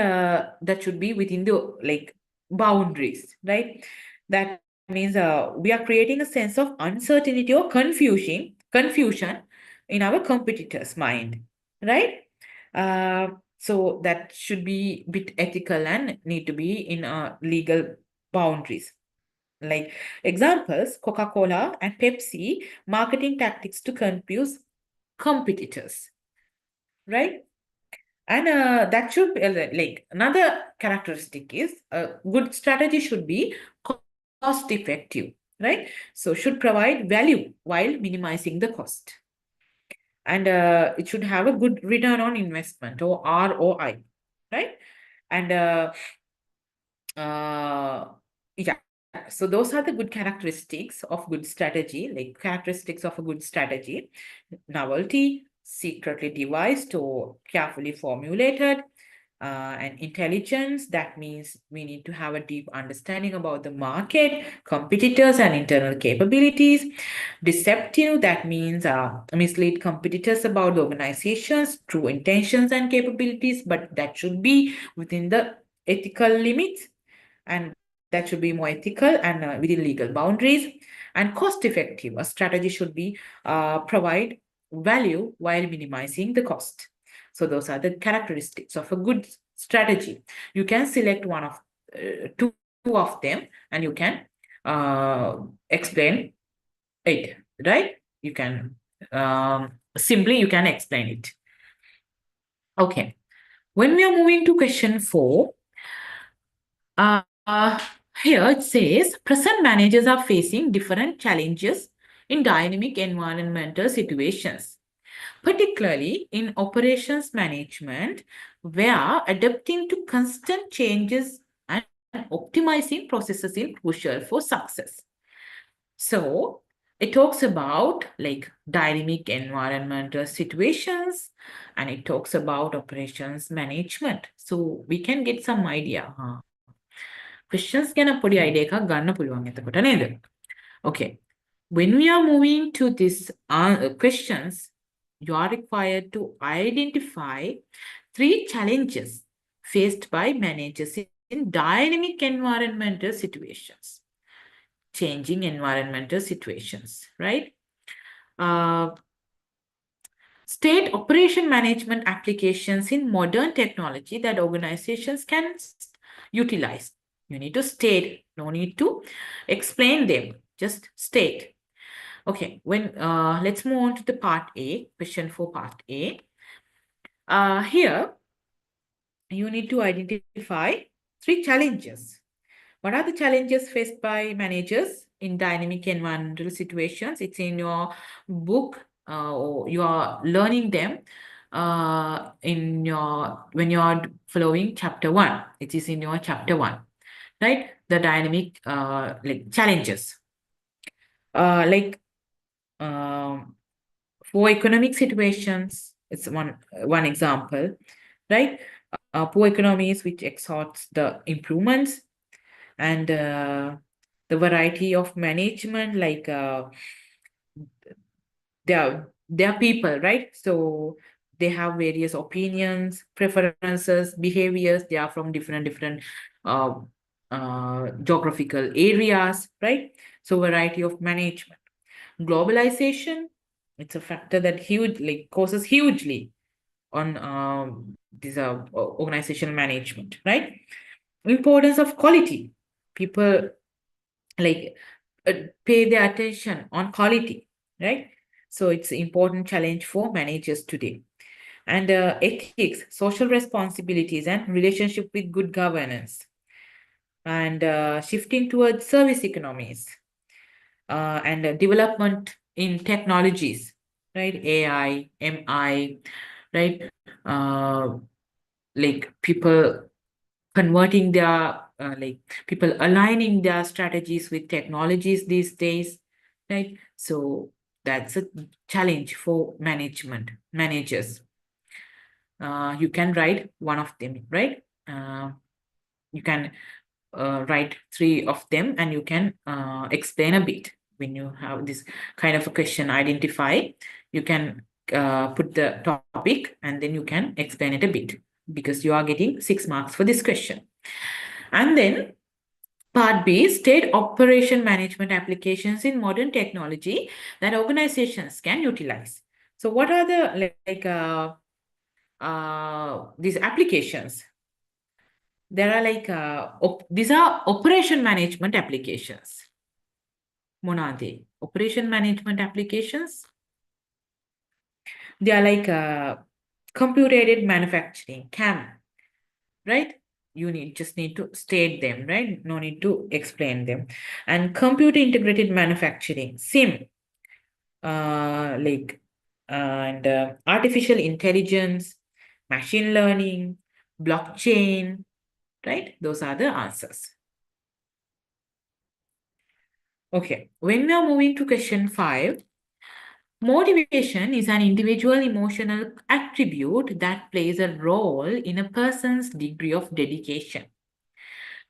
that should be within the like boundaries, right? That means we are creating a sense of uncertainty or confusion in our competitors' mind, right? So that should be a bit ethical and need to be in legal boundaries. Like examples, Coca-Cola and Pepsi marketing tactics to confuse competitors, right? And that should be like another characteristic is a good strategy should be cost effective, right? So should provide value while minimizing the cost. And it should have a good return on investment or ROI, right? And yeah, so those are the good characteristics of good strategy, like characteristics of a good strategy: novelty, secretly devised or carefully formulated, and intelligence. That means we need to have a deep understanding about the market, competitors, and internal capabilities. Deceptive, that means mislead competitors about the organization's true intentions and capabilities, but that should be within the ethical limits, and that should be more ethical and within legal boundaries. And cost effective, a strategy should be provide value while minimizing the cost. So those are the characteristics of a good strategy. You can select one of two of them, and you can explain it, right? You can simply you can explain it. Okay. When we are moving to question 4, uh, here it says present managers are facing different challenges in dynamic environmental situations, particularly in operations management, where adapting to constant changes and optimizing processes is crucial for success. So it talks about like dynamic environmental situations, and it talks about operations management. So we can get some idea. Questions ගැන පොඩි idea එකක් ගන්න පුළුවන් එතකොට නේද? Okay. When we are moving to these questions, you are required to identify 3 challenges faced by managers in dynamic environmental situations, changing environmental situations, right? State operation management applications in modern technology that organizations can utilize. You need to state, no need to explain them, just state. Okay, let's move on to the part A, question for part A. Here, you need to identify 3 challenges. What are the challenges faced by managers in dynamic environmental situations? It's in your book, or you are learning them when you are following chapter 1. It is in your chapter 1, right? The dynamic like challenges. For economic situations, it's one example, right? Poor economies which exhausts the improvements, and the variety of management, like they are people, right? So they have various opinions, preferences, behaviors. They are from different uh, geographical areas, right? So variety of management. Globalization, it's a factor that causes hugely on this organizational management, right? Importance of quality. People like pay their attention on quality, right? So it's an important challenge for managers today. And ethics, social responsibilities, and relationship with good governance. And shifting towards service economies, and development in technologies, right? AI, MI, right? Like people converting their people aligning their strategies with technologies these days, right? So that's a challenge for managers. You can write one of them, right? You can write 3 of them, and you can explain a bit. When you have this kind of a question identify, you can put the topic, and then you can explain it a bit, because you are getting 6 marks for this question. And then part B, state operation management applications in modern technology that organizations can utilize. So what are the these applications? There are these are operation management applications. Monade, operation management applications. They are computer-aided manufacturing, CAM, right? You just need to state them, right? No need to explain them. And computer integrated manufacturing, SIM, and artificial intelligence, machine learning, blockchain, right? Those are the answers. Okay, when we are moving to question 5, motivation is an individual emotional attribute that plays a role in a person's degree of dedication.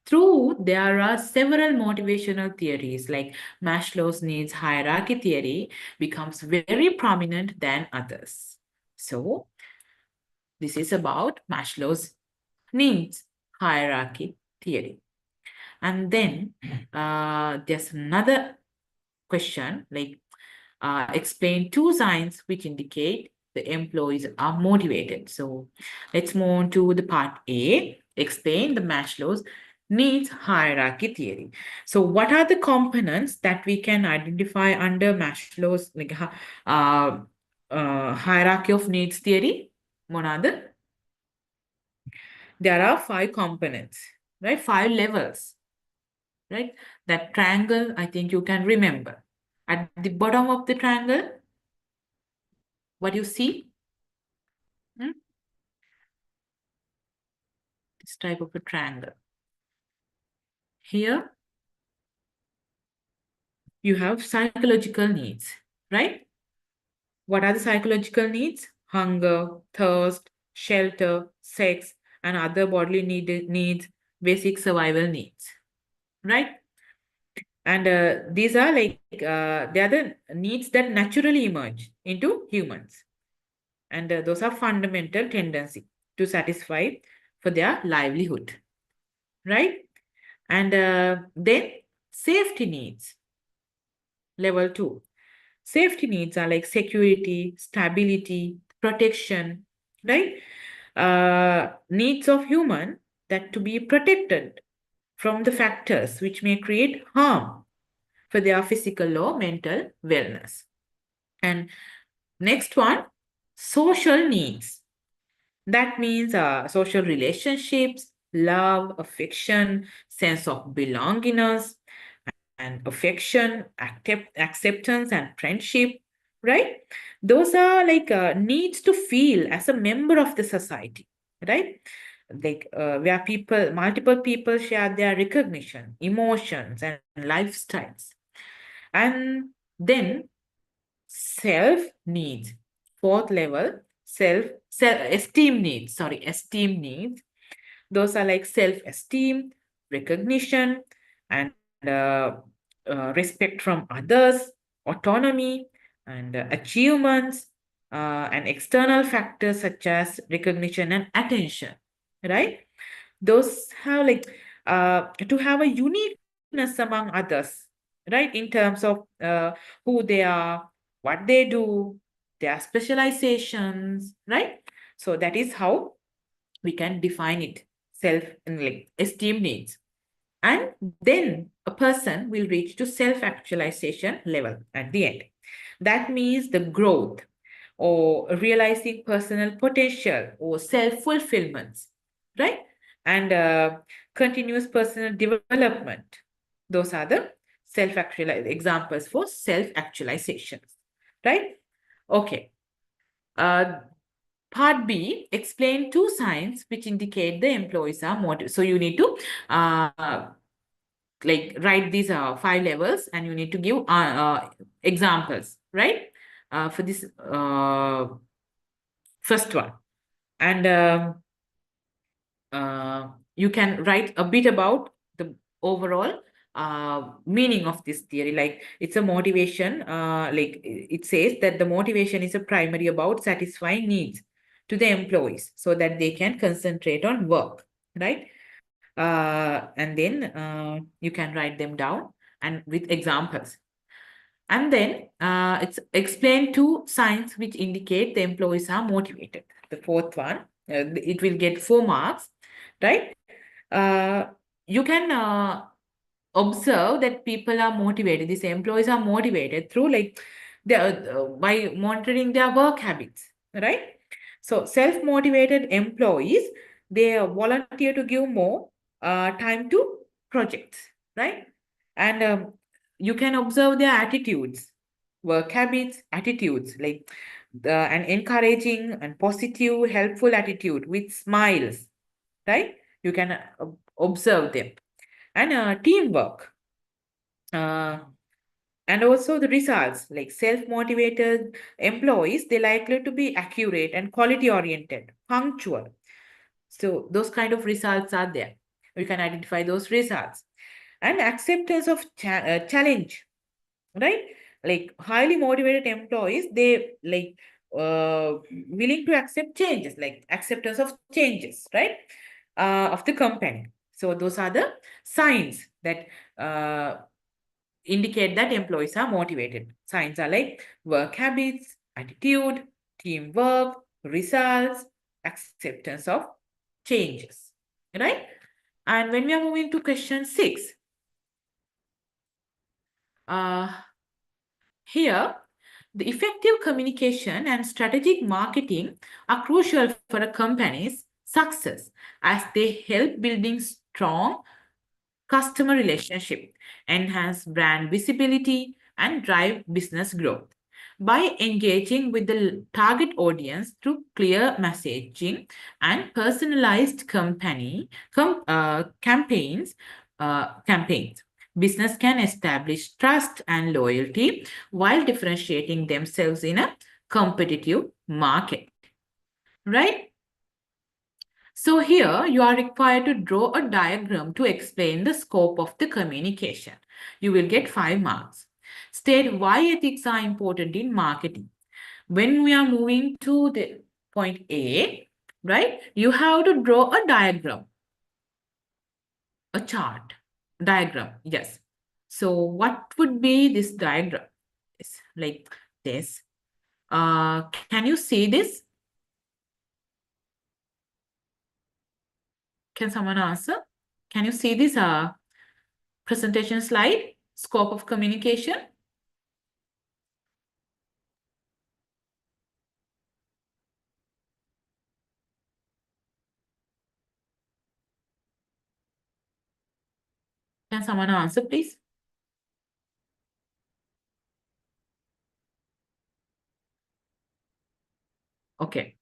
True, there are several motivational theories like Maslow's needs hierarchy theory becomes very prominent than others. So, this is about Maslow's needs hierarchy theory. And then there's another question like explain 2 signs which indicate the employees are motivated. So let's move on to the part A, explain the Maslow's needs hierarchy theory. So what are the components that we can identify under Maslow's hierarchy of needs theory? Monada? There are 5 components, right? 5 levels, right? That triangle, I think you can remember. At the bottom of the triangle, what you see? This type of a triangle. Here, you have psychological needs, right? What are the psychological needs? Hunger, thirst, shelter, sex, and other bodily needs, basic survival needs, right? And these are they are the needs that naturally emerge into humans. And those are fundamental tendency to satisfy for their livelihood, right? And then safety needs, level 2. Safety needs are like security, stability, protection, right? Needs of human that to be protected from the factors which may create harm for their physical or mental wellness. And next one, social needs. That means social relationships, love, affection, sense of belongingness, and affection, acceptance, and friendship, right? Those are like needs to feel as a member of the society, right? Like where multiple people share their recognition, emotions, and lifestyles. And then self needs, 4th level, esteem needs, esteem needs. Those are like self-esteem, recognition, and respect from others, autonomy, and achievements, and external factors such as recognition and attention, right? Those have like to have a uniqueness among others, right? In terms of who they are, what they do, their specializations, right? So that is how we can define it, like esteem needs. And then a person will reach to self-actualization level at the end. That means the growth or realizing personal potential or self-fulfillments, right? And continuous personal development. Those are the examples for self-actualizations, right? Okay. Part B, explain 2 signs which indicate the employees are motivated. So you need to like write these 5 levels and you need to give examples, right? For this first one. And you can write a bit about the overall meaning of this theory. Like it's a motivation, like it says that the motivation is a primary about satisfying needs to the employees so that they can concentrate on work, right? And then you can write them down and with examples. And then it's explain 2 signs which indicate the employees are motivated. The 4th one, it will get 4 marks, right? You can observe that people are motivated. These employees are motivated through like by monitoring their work habits, right? So self-motivated employees, they volunteer to give more time to projects, right? And you can observe their attitudes, work habits, attitudes, like an encouraging and positive, helpful attitude with smiles, right? You can observe them. And teamwork. And also the results, like self-motivated employees, they likely to be accurate and quality oriented, punctual. So those kind of results are there. We can identify those results. And acceptance of challenge, right? Like highly motivated employees, they like willing to accept changes, like acceptance of changes, right? Of the company. So those are the signs that indicate that employees are motivated. Signs are like work habits, attitude, teamwork, results, acceptance of changes, right? And when we are moving to question 6, here, the effective communication and strategic marketing are crucial for a company's success as they help building strong customer relationship, enhance brand visibility, and drive business growth. By engaging with the target audience through clear messaging and personalized campaigns, business can establish trust and loyalty while differentiating themselves in a competitive market. Right? So here you are required to draw a diagram to explain the scope of the communication. You will get 5 marks. State why ethics are important in marketing. When we are moving to the point A, right, you have to draw a diagram, a chart, diagram, yes. So what would be this diagram? It's like this. Can you see this? Can someone answer? Can you see this presentation slide, scope of communication? Can someone answer, please? Okay.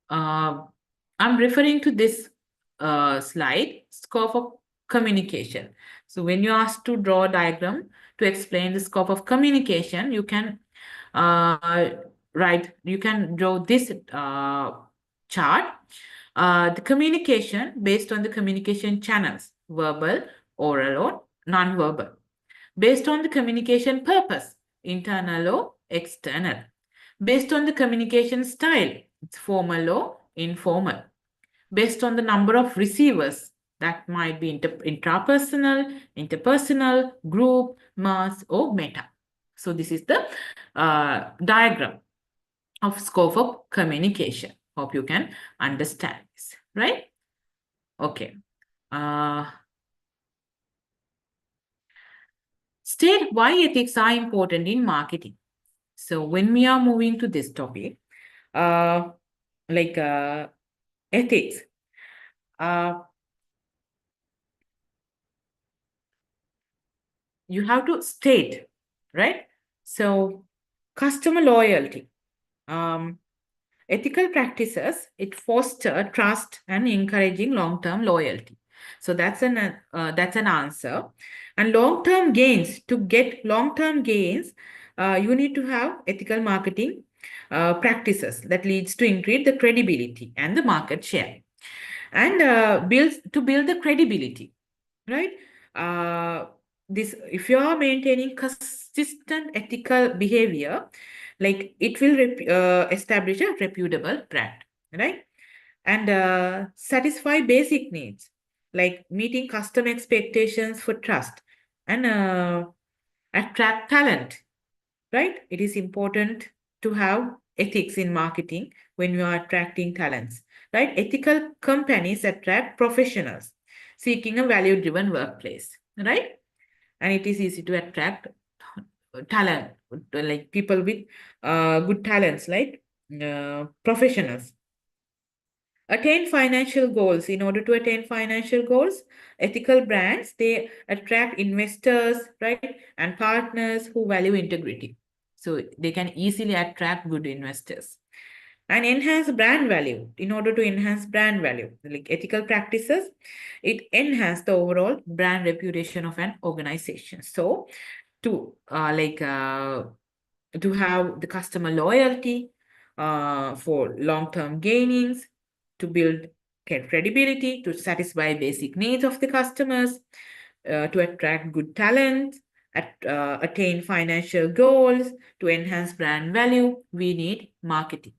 I'm referring to this slide, scope of communication. So when you ask to draw a diagram to explain the scope of communication, you can you can draw this chart. The communication based on the communication channels, verbal, oral, or non-verbal. Based on the communication purpose, internal or external. Based on the communication style, it's formal or informal. Based on the number of receivers, that might be intrapersonal, interpersonal, group, mass, or meta. So this is the diagram of scope of communication. Hope you can understand this, right? Okay. State why ethics are important in marketing. So when we are moving to this topic, ethics, you have to state, right? So customer loyalty, ethical practices, it foster trust and encouraging long-term loyalty. So that's an answer. And long-term gains, to get long-term gains, you need to have ethical marketing practices that leads to increase the credibility and the market share. And to build the credibility, right? This, if you are maintaining consistent ethical behavior, like it will establish a reputable brand, right? And satisfy basic needs, like meeting customer expectations for trust, and attract talent, right? It is important to have ethics in marketing when you are attracting talents, right? Ethical companies attract professionals seeking a value-driven workplace, right? And it is easy to attract talent, like people with good talents, like professionals. Attain financial goals. In order to attain financial goals, ethical brands, they attract investors, right, and partners who value integrity. So they can easily attract good investors. And enhance brand value. In order to enhance brand value, like ethical practices, it enhance the overall brand reputation of an organization. So to to have the customer loyalty, for long-term gainings, to build credibility, to satisfy basic needs of the customers, to attract good talent, attain financial goals, to enhance brand value, we need marketing.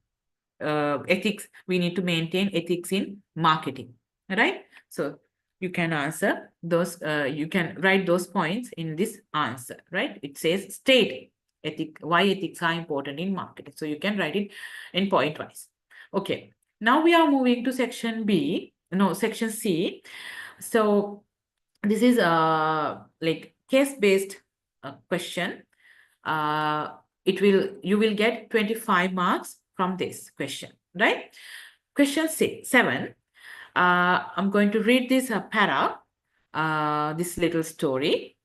Ethics, we need to maintain ethics in marketing, right? So you can answer those, you can write those points in this answer, right? It says state why ethics are important in marketing. So you can write it in point wise. Okay, now we are moving to section section C. So this is like case-based question. You will get 25 marks from this question, right? Question 7. I'm going to read this this little story.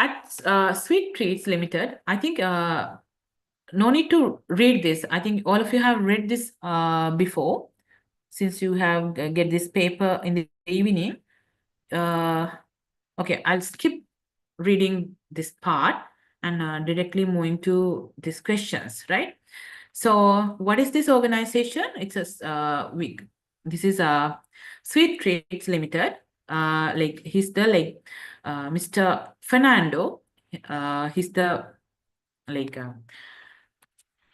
At Sweet Treats Limited, I think no need to read this. I think all of you have read this before, since you have get this paper in the evening. Okay, I'll skip reading this part and directly moving to these questions, right? So what is this organization? It's a this is a Sweet Treats Limited. Like he's the Mr. Fernando. He's the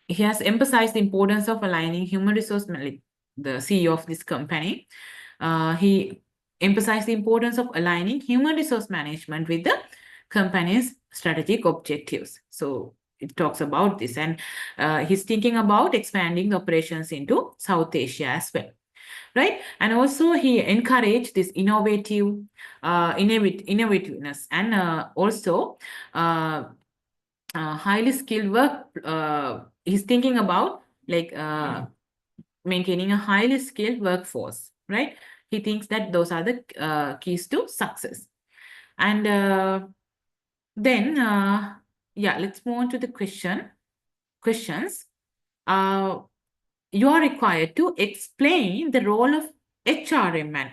he has emphasized the importance of aligning human resource, like the CEO of this company. He emphasized the importance of aligning human resource management with the company's strategic objectives. So it talks about this, and he's thinking about expanding the operations into South Asia as well, right? And also he encouraged this innovativeness and also highly skilled work. He's thinking about maintaining a highly skilled workforce, right? He thinks that those are the keys to success. And then, yeah, let's move on to the questions. You are required to explain the role of HRM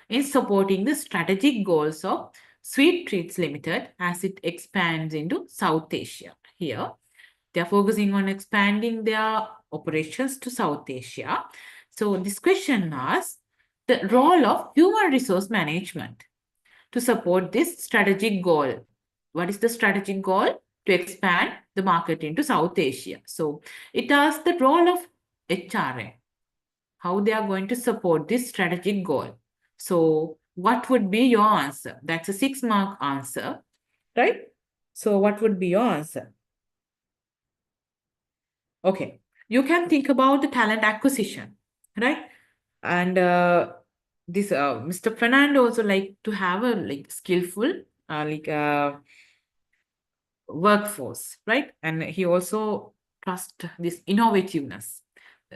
in supporting the strategic goals of Sweet Treats Limited as it expands into South Asia. Here, they are focusing on expanding their operations to South Asia. So this question asks the role of human resource management to support this strategic goal. What is the strategic goal? To expand the market into South Asia. So it asks the role of HRM, how they are going to support this strategic goal. So what would be your answer? That's a 6-mark answer, right? So what would be your answer? Okay, you can think about the talent acquisition, right? And this Mr. Fernando also like to have a skillful workforce, right? And he also trusts this innovativeness.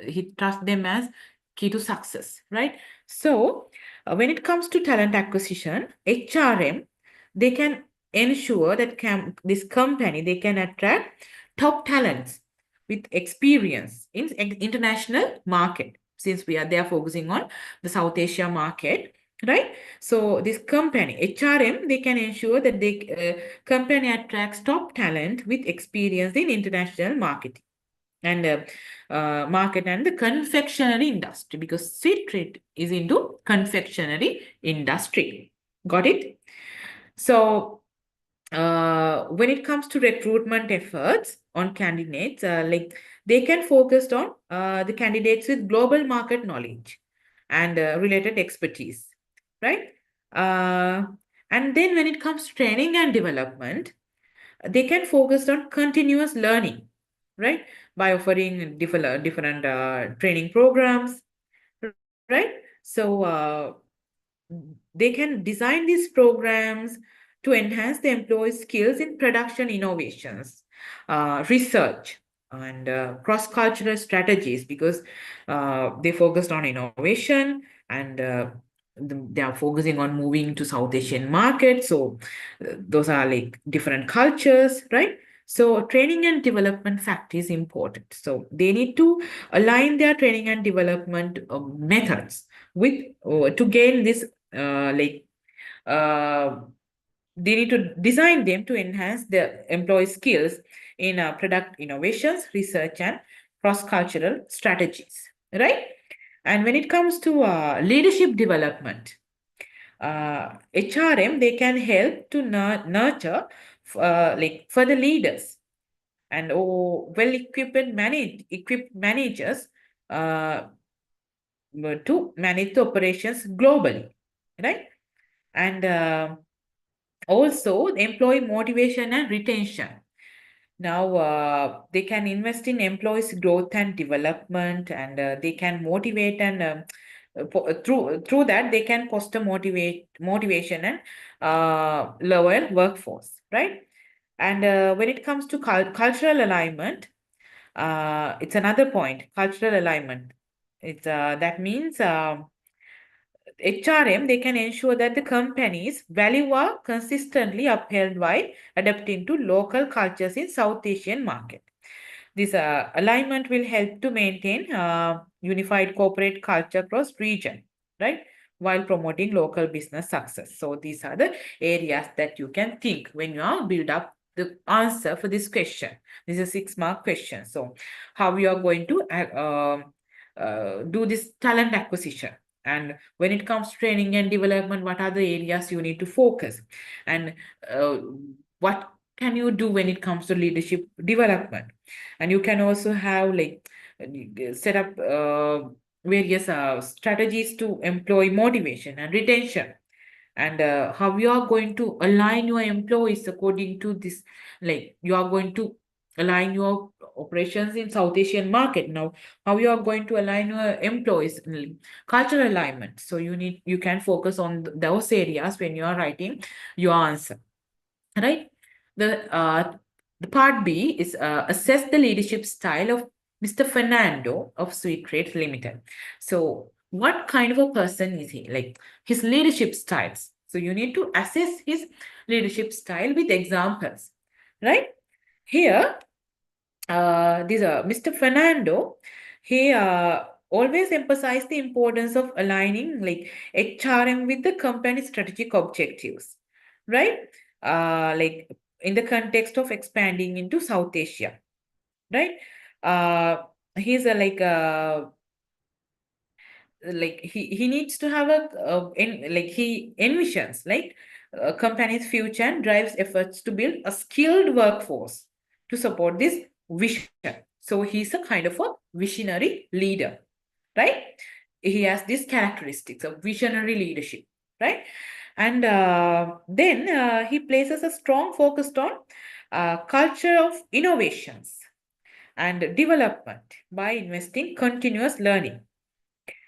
He trusts them as key to success, right? So when it comes to talent acquisition, HRM, they can ensure that this company, they can attract top talents with experience in international market, since they are focusing on the South Asia market, right? So this company, HRM, they can ensure that the company attracts top talent with experience in international marketing and market and the confectionery industry, because Sweet Treat is into confectionery industry. Got it? So when it comes to recruitment efforts on candidates, they can focus on the candidates with global market knowledge and related expertise, right? And then when it comes to training and development, they can focus on continuous learning, right? By offering different training programs, right? So they can design these programs to enhance the employees' skills in production innovations, research, and cross-cultural strategies, because they focused on innovation, and they are focusing on moving to South Asian markets. So those are like different cultures, right? So training and development fact is important. So they need to align their training and development methods with to gain this uh, they need to design them to enhance the employee skills in product innovations, research, and cross-cultural strategies, right? And when it comes to leadership development, HRM, they can help to nurture for the leaders and equipped managers uh, to manage the operations globally, right? And also employee motivation and retention. Now they can invest in employees' growth and development, and they can motivate and through that they can foster motivation and lower workforce, right? And when it comes to cultural alignment, it's another point. Cultural alignment. It's that means. HRM, they can ensure that the company's value are consistently upheld while adapting to local cultures in South Asian market. This alignment will help to maintain unified corporate culture across region, right? While promoting local business success. So these are the areas that you can think when you are build up the answer for this question. This is a 6-mark question. So how you are going to do this talent acquisition, and when it comes to training and development, what are the areas you need to focus, and uh, what can you do when it comes to leadership development. And you can also have like set up various strategies to employ motivation and retention, and how you are going to align your employees according to this, like you are going to align your operations in South Asian market. Now how you are going to align your employees, cultural alignment. So you can focus on those areas when you are writing your answer, right? The part B is assess the leadership style of Mr. Fernando of Sweet Trade Limited. So what kind of a person is he? Like his leadership styles. So you need to assess his leadership style with examples, right? Here, this Mr. Fernando, he always emphasized the importance of aligning like HRM with the company's strategic objectives, right? Like in the context of expanding into South Asia, right? He's a like he needs to have he envisions like a company's future and drives efforts to build a skilled workforce to support this vision. So he's a kind of a visionary leader, right? He has these characteristics of visionary leadership, right? And then he places a strong focus on culture of innovations and development by investing continuous learning.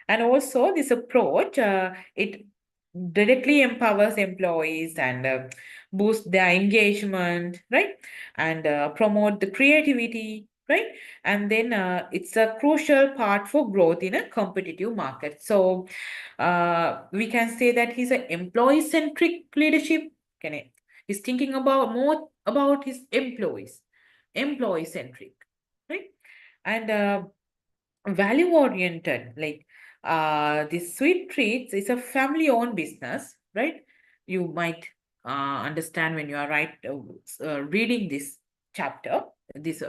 And also this approach, it directly empowers employees and boost their engagement, right? And promote the creativity, right? And then it's a crucial part for growth in a competitive market. So we can say that he's an employee-centric leadership. Can it? He's thinking about more about his employees, employee-centric, right? And value oriented, like this Sweet Treats is a family owned business, right? You might understand when you are reading this chapter, this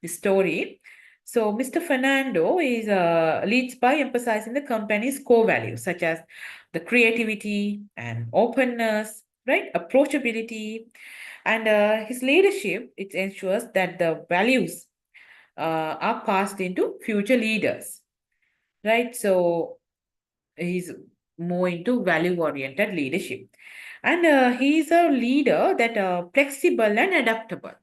this story. So Mr. Fernando is leads by emphasizing the company's core values such as the creativity and openness, right? Approachability, and his leadership, it ensures that the values are passed into future leaders, right? So he's more into value-oriented leadership. And he's a leader that flexible and adaptable,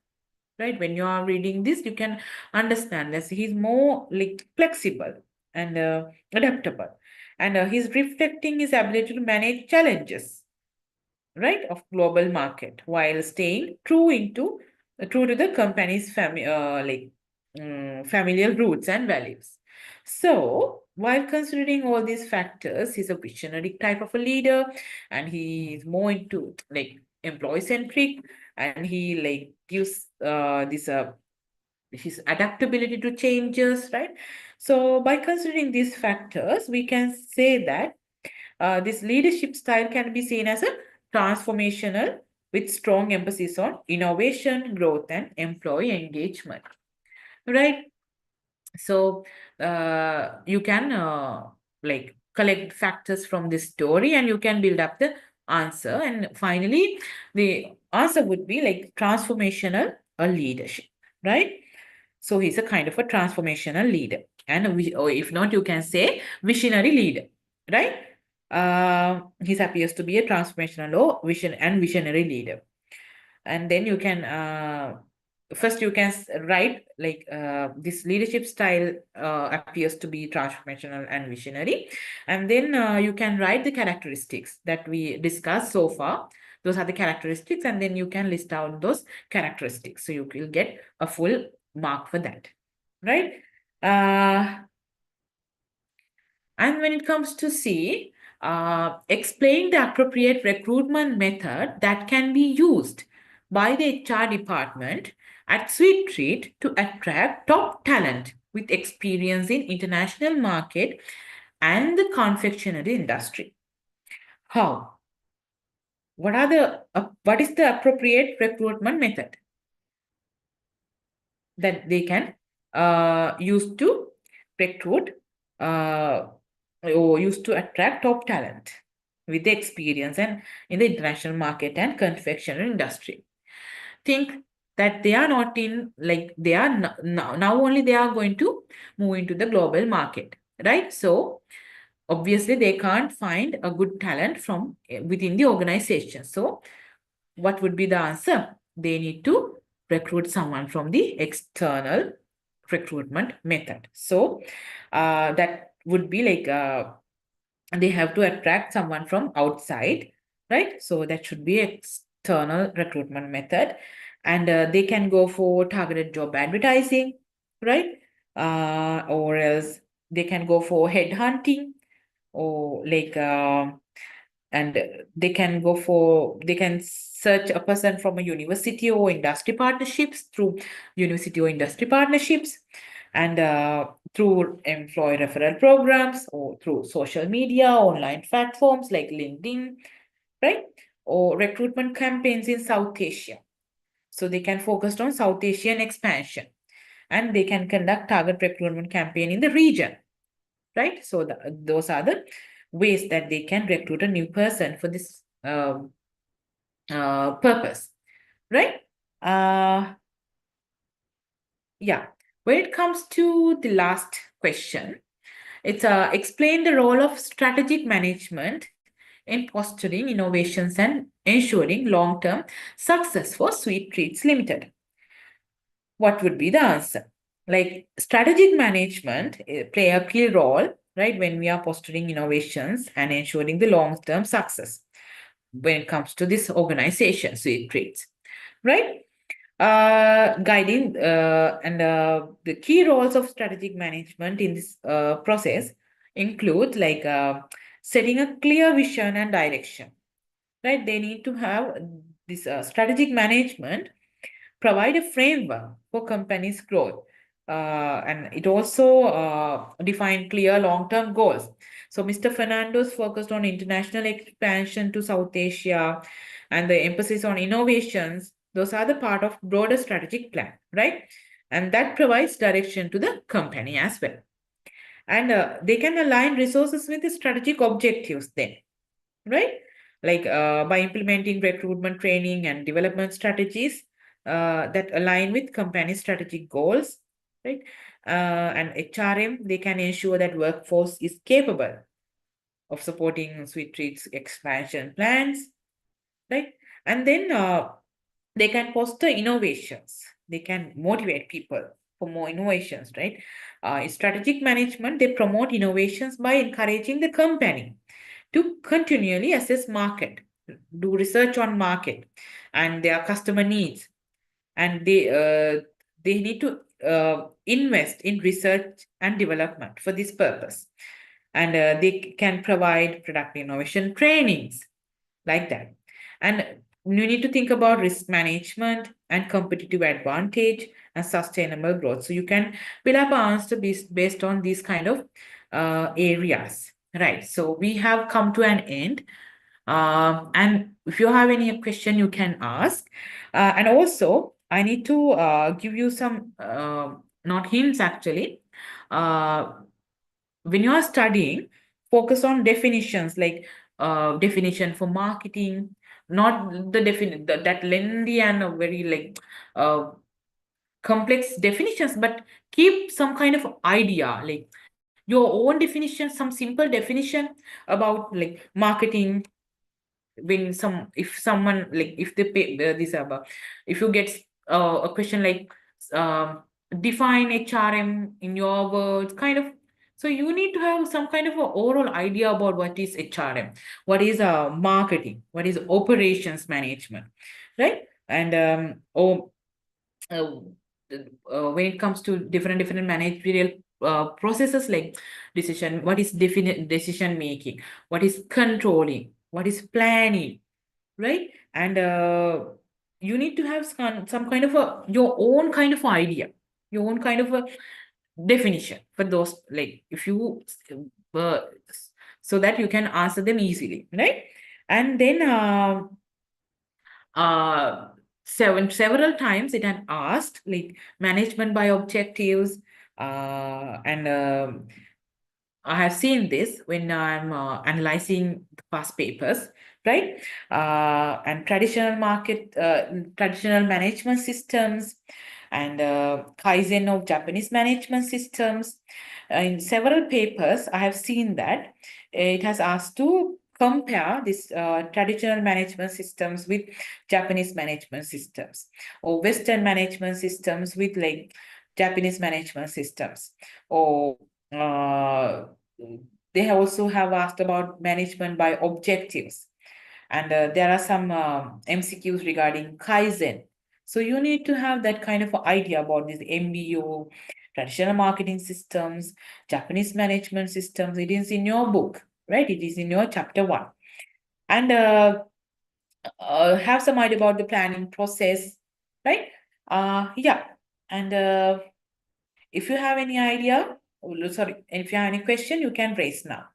right? When you are reading this, you can understand this. He's more like flexible and adaptable. And he's reflecting his ability to manage challenges, right, of global market while staying true into true to the company's familial roots and values. So, while considering all these factors, he's a visionary type of a leader, and he is more into like employee centric, and he like gives this his adaptability to changes, right? So, by considering these factors, we can say that this leadership style can be seen as a transformational with strong emphasis on innovation, growth, and employee engagement, right? So you can like collect factors from this story and you can build up the answer. And finally, the answer would be like transformational leadership, right? So he's a kind of a transformational leader. And or if not, you can say visionary leader, right? He appears to be a transformational or visionary leader. And then you can first you can write like this leadership style appears to be transformational and visionary, and then you can write the characteristics that we discussed so far. Those are the characteristics, and then you can list out those characteristics, so you will get a full mark for that, right? And when it comes to C, explain the appropriate recruitment method that can be used by the HR department at Sweet Treat to attract top talent with experience in international market and the confectionery industry. How? What is the appropriate recruitment method that they can use to recruit or used to attract top talent with the experience and in the international market and confectionery industry? Think that they are not in like they are now only they are going to move into the global market, right? So obviously they can't find a good talent from within the organization. So what would be the answer? They need to recruit someone from the external recruitment method. So that would be like they have to attract someone from outside, right? So that should be external recruitment method. And they can go for targeted job advertising, right? Or else they can go for headhunting, or like and they can search a person from a university or industry partnerships through university or industry partnerships, and through employee referral programs, or through social media online platforms like LinkedIn, right? Or recruitment campaigns in South Asia, so they can focus on South Asian expansion, and they can conduct target recruitment campaign in the region, right? So those are the ways that they can recruit a new person for this purpose, right? Yeah. When it comes to the last question, it's explain the role of strategic management in fostering innovations and ensuring long-term success for Sweet Treats Limited. What would be the answer? Like strategic management play a key role, right, when we are fostering innovations and ensuring the long-term success when it comes to this organization, Sweet Treats, right? Guiding and the key roles of strategic management in this process include like setting a clear vision and direction, right? They need to have this strategic management provide a framework for companies' growth. And it also define clear long-term goals. So Mr. Fernando's focused on international expansion to South Asia and the emphasis on innovations. Those are the part of broader strategic plan, right? And that provides direction to the company as well. And they can align resources with the strategic objectives then, right? Like by implementing recruitment training and development strategies that align with company strategic goals, right? And HRM, they can ensure that workforce is capable of supporting Sweet Treats expansion plans, right? And then they can foster innovations. They can motivate people for more innovations, right? Strategic management, they promote innovations by encouraging the company to continually assess market, do research on market and their customer needs, and they need to invest in research and development for this purpose. And they can provide product innovation trainings like that. And you need to think about risk management and competitive advantage and sustainable growth. So you can build up an answer based on these kind of areas, right? So we have come to an end. And if you have any question, you can ask. And also, I need to give you some, not hints actually. When you are studying, focus on definitions like definition for marketing, not that lengthy and very like complex definitions, but keep some kind of idea, like your own definition, some simple definition about like marketing. When if someone like if they pay this about, if you get a question like um define HRM in your words, kind of. So you need to have some kind of an overall idea about what is HRM, what is marketing, what is operations management, right? And uh, when it comes to different managerial processes like decision, what is definite decision making, what is controlling, what is planning, right? And you need to have some kind of a your own kind of idea, your own kind of a definition for those, like if you uh, so that you can answer them easily, right? And then uh several times it had asked like management by objectives, and I have seen this when I'm analyzing the past papers, right? And traditional management systems, and Kaizen of Japanese management systems. In several papers, I have seen that it has asked to compare this traditional management systems with Japanese management systems, or Western management systems with like Japanese management systems, or they also have asked about management by objectives. And there are some MCQs regarding Kaizen. So you need to have that kind of idea about this MBO, traditional marketing systems, Japanese management systems. It is in your book, right? It is in your chapter 1. And have some idea about the planning process, right? Yeah. And if you have any idea, sorry, if you have any question, you can raise now.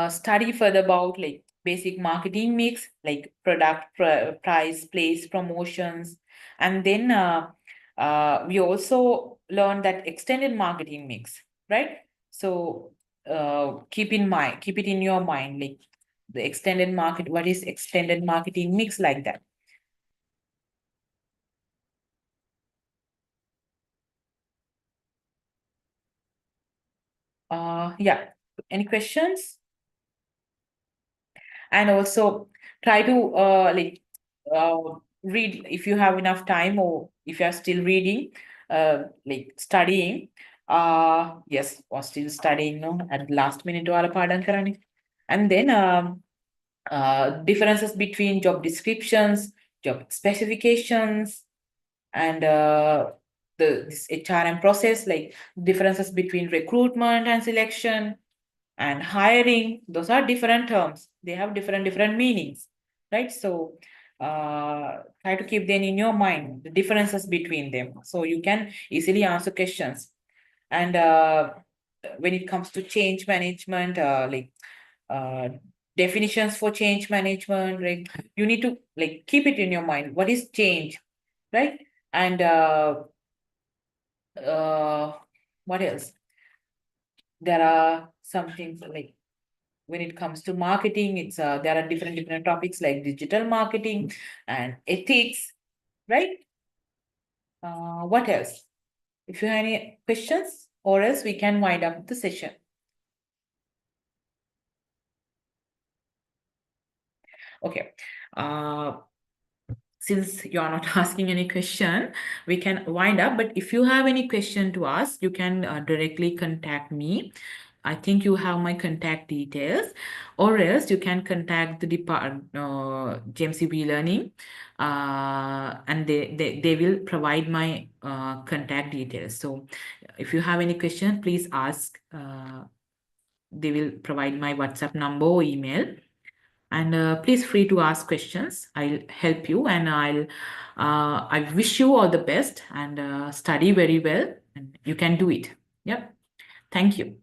Study further about like basic marketing mix, like product, price, place, promotions. And then we also learned that extended marketing mix, right? So keep it in your mind, like the extended market, what is extended marketing mix, like that. Yeah, any questions? And also try to uh, read if you have enough time, or if you are still reading, like studying. Yes, or still studying, no, at last minute wala padan karani. And then differences between job descriptions, job specifications, and this HRM process, like differences between recruitment and selection and hiring. Those are different terms, they have different meanings, right? So try to keep them in your mind, the differences between them, so you can easily answer questions. And when it comes to change management, like uh, definitions for change management, like you need to like keep it in your mind, what is change, right? And what else, there are some things like when it comes to marketing, it's there are different topics like digital marketing and ethics, right? What else? If you have any questions, or else we can wind up the session. Okay. Since you are not asking any question, we can wind up. But if you have any question to ask, you can directly contact me. I think you have my contact details, or else you can contact the department, JMCB Learning, and they will provide my contact details. So if you have any question, please ask. They will provide my WhatsApp number or email. And please free to ask questions. I'll help you, and I wish you all the best, and study very well, and you can do it. Yep. Thank you.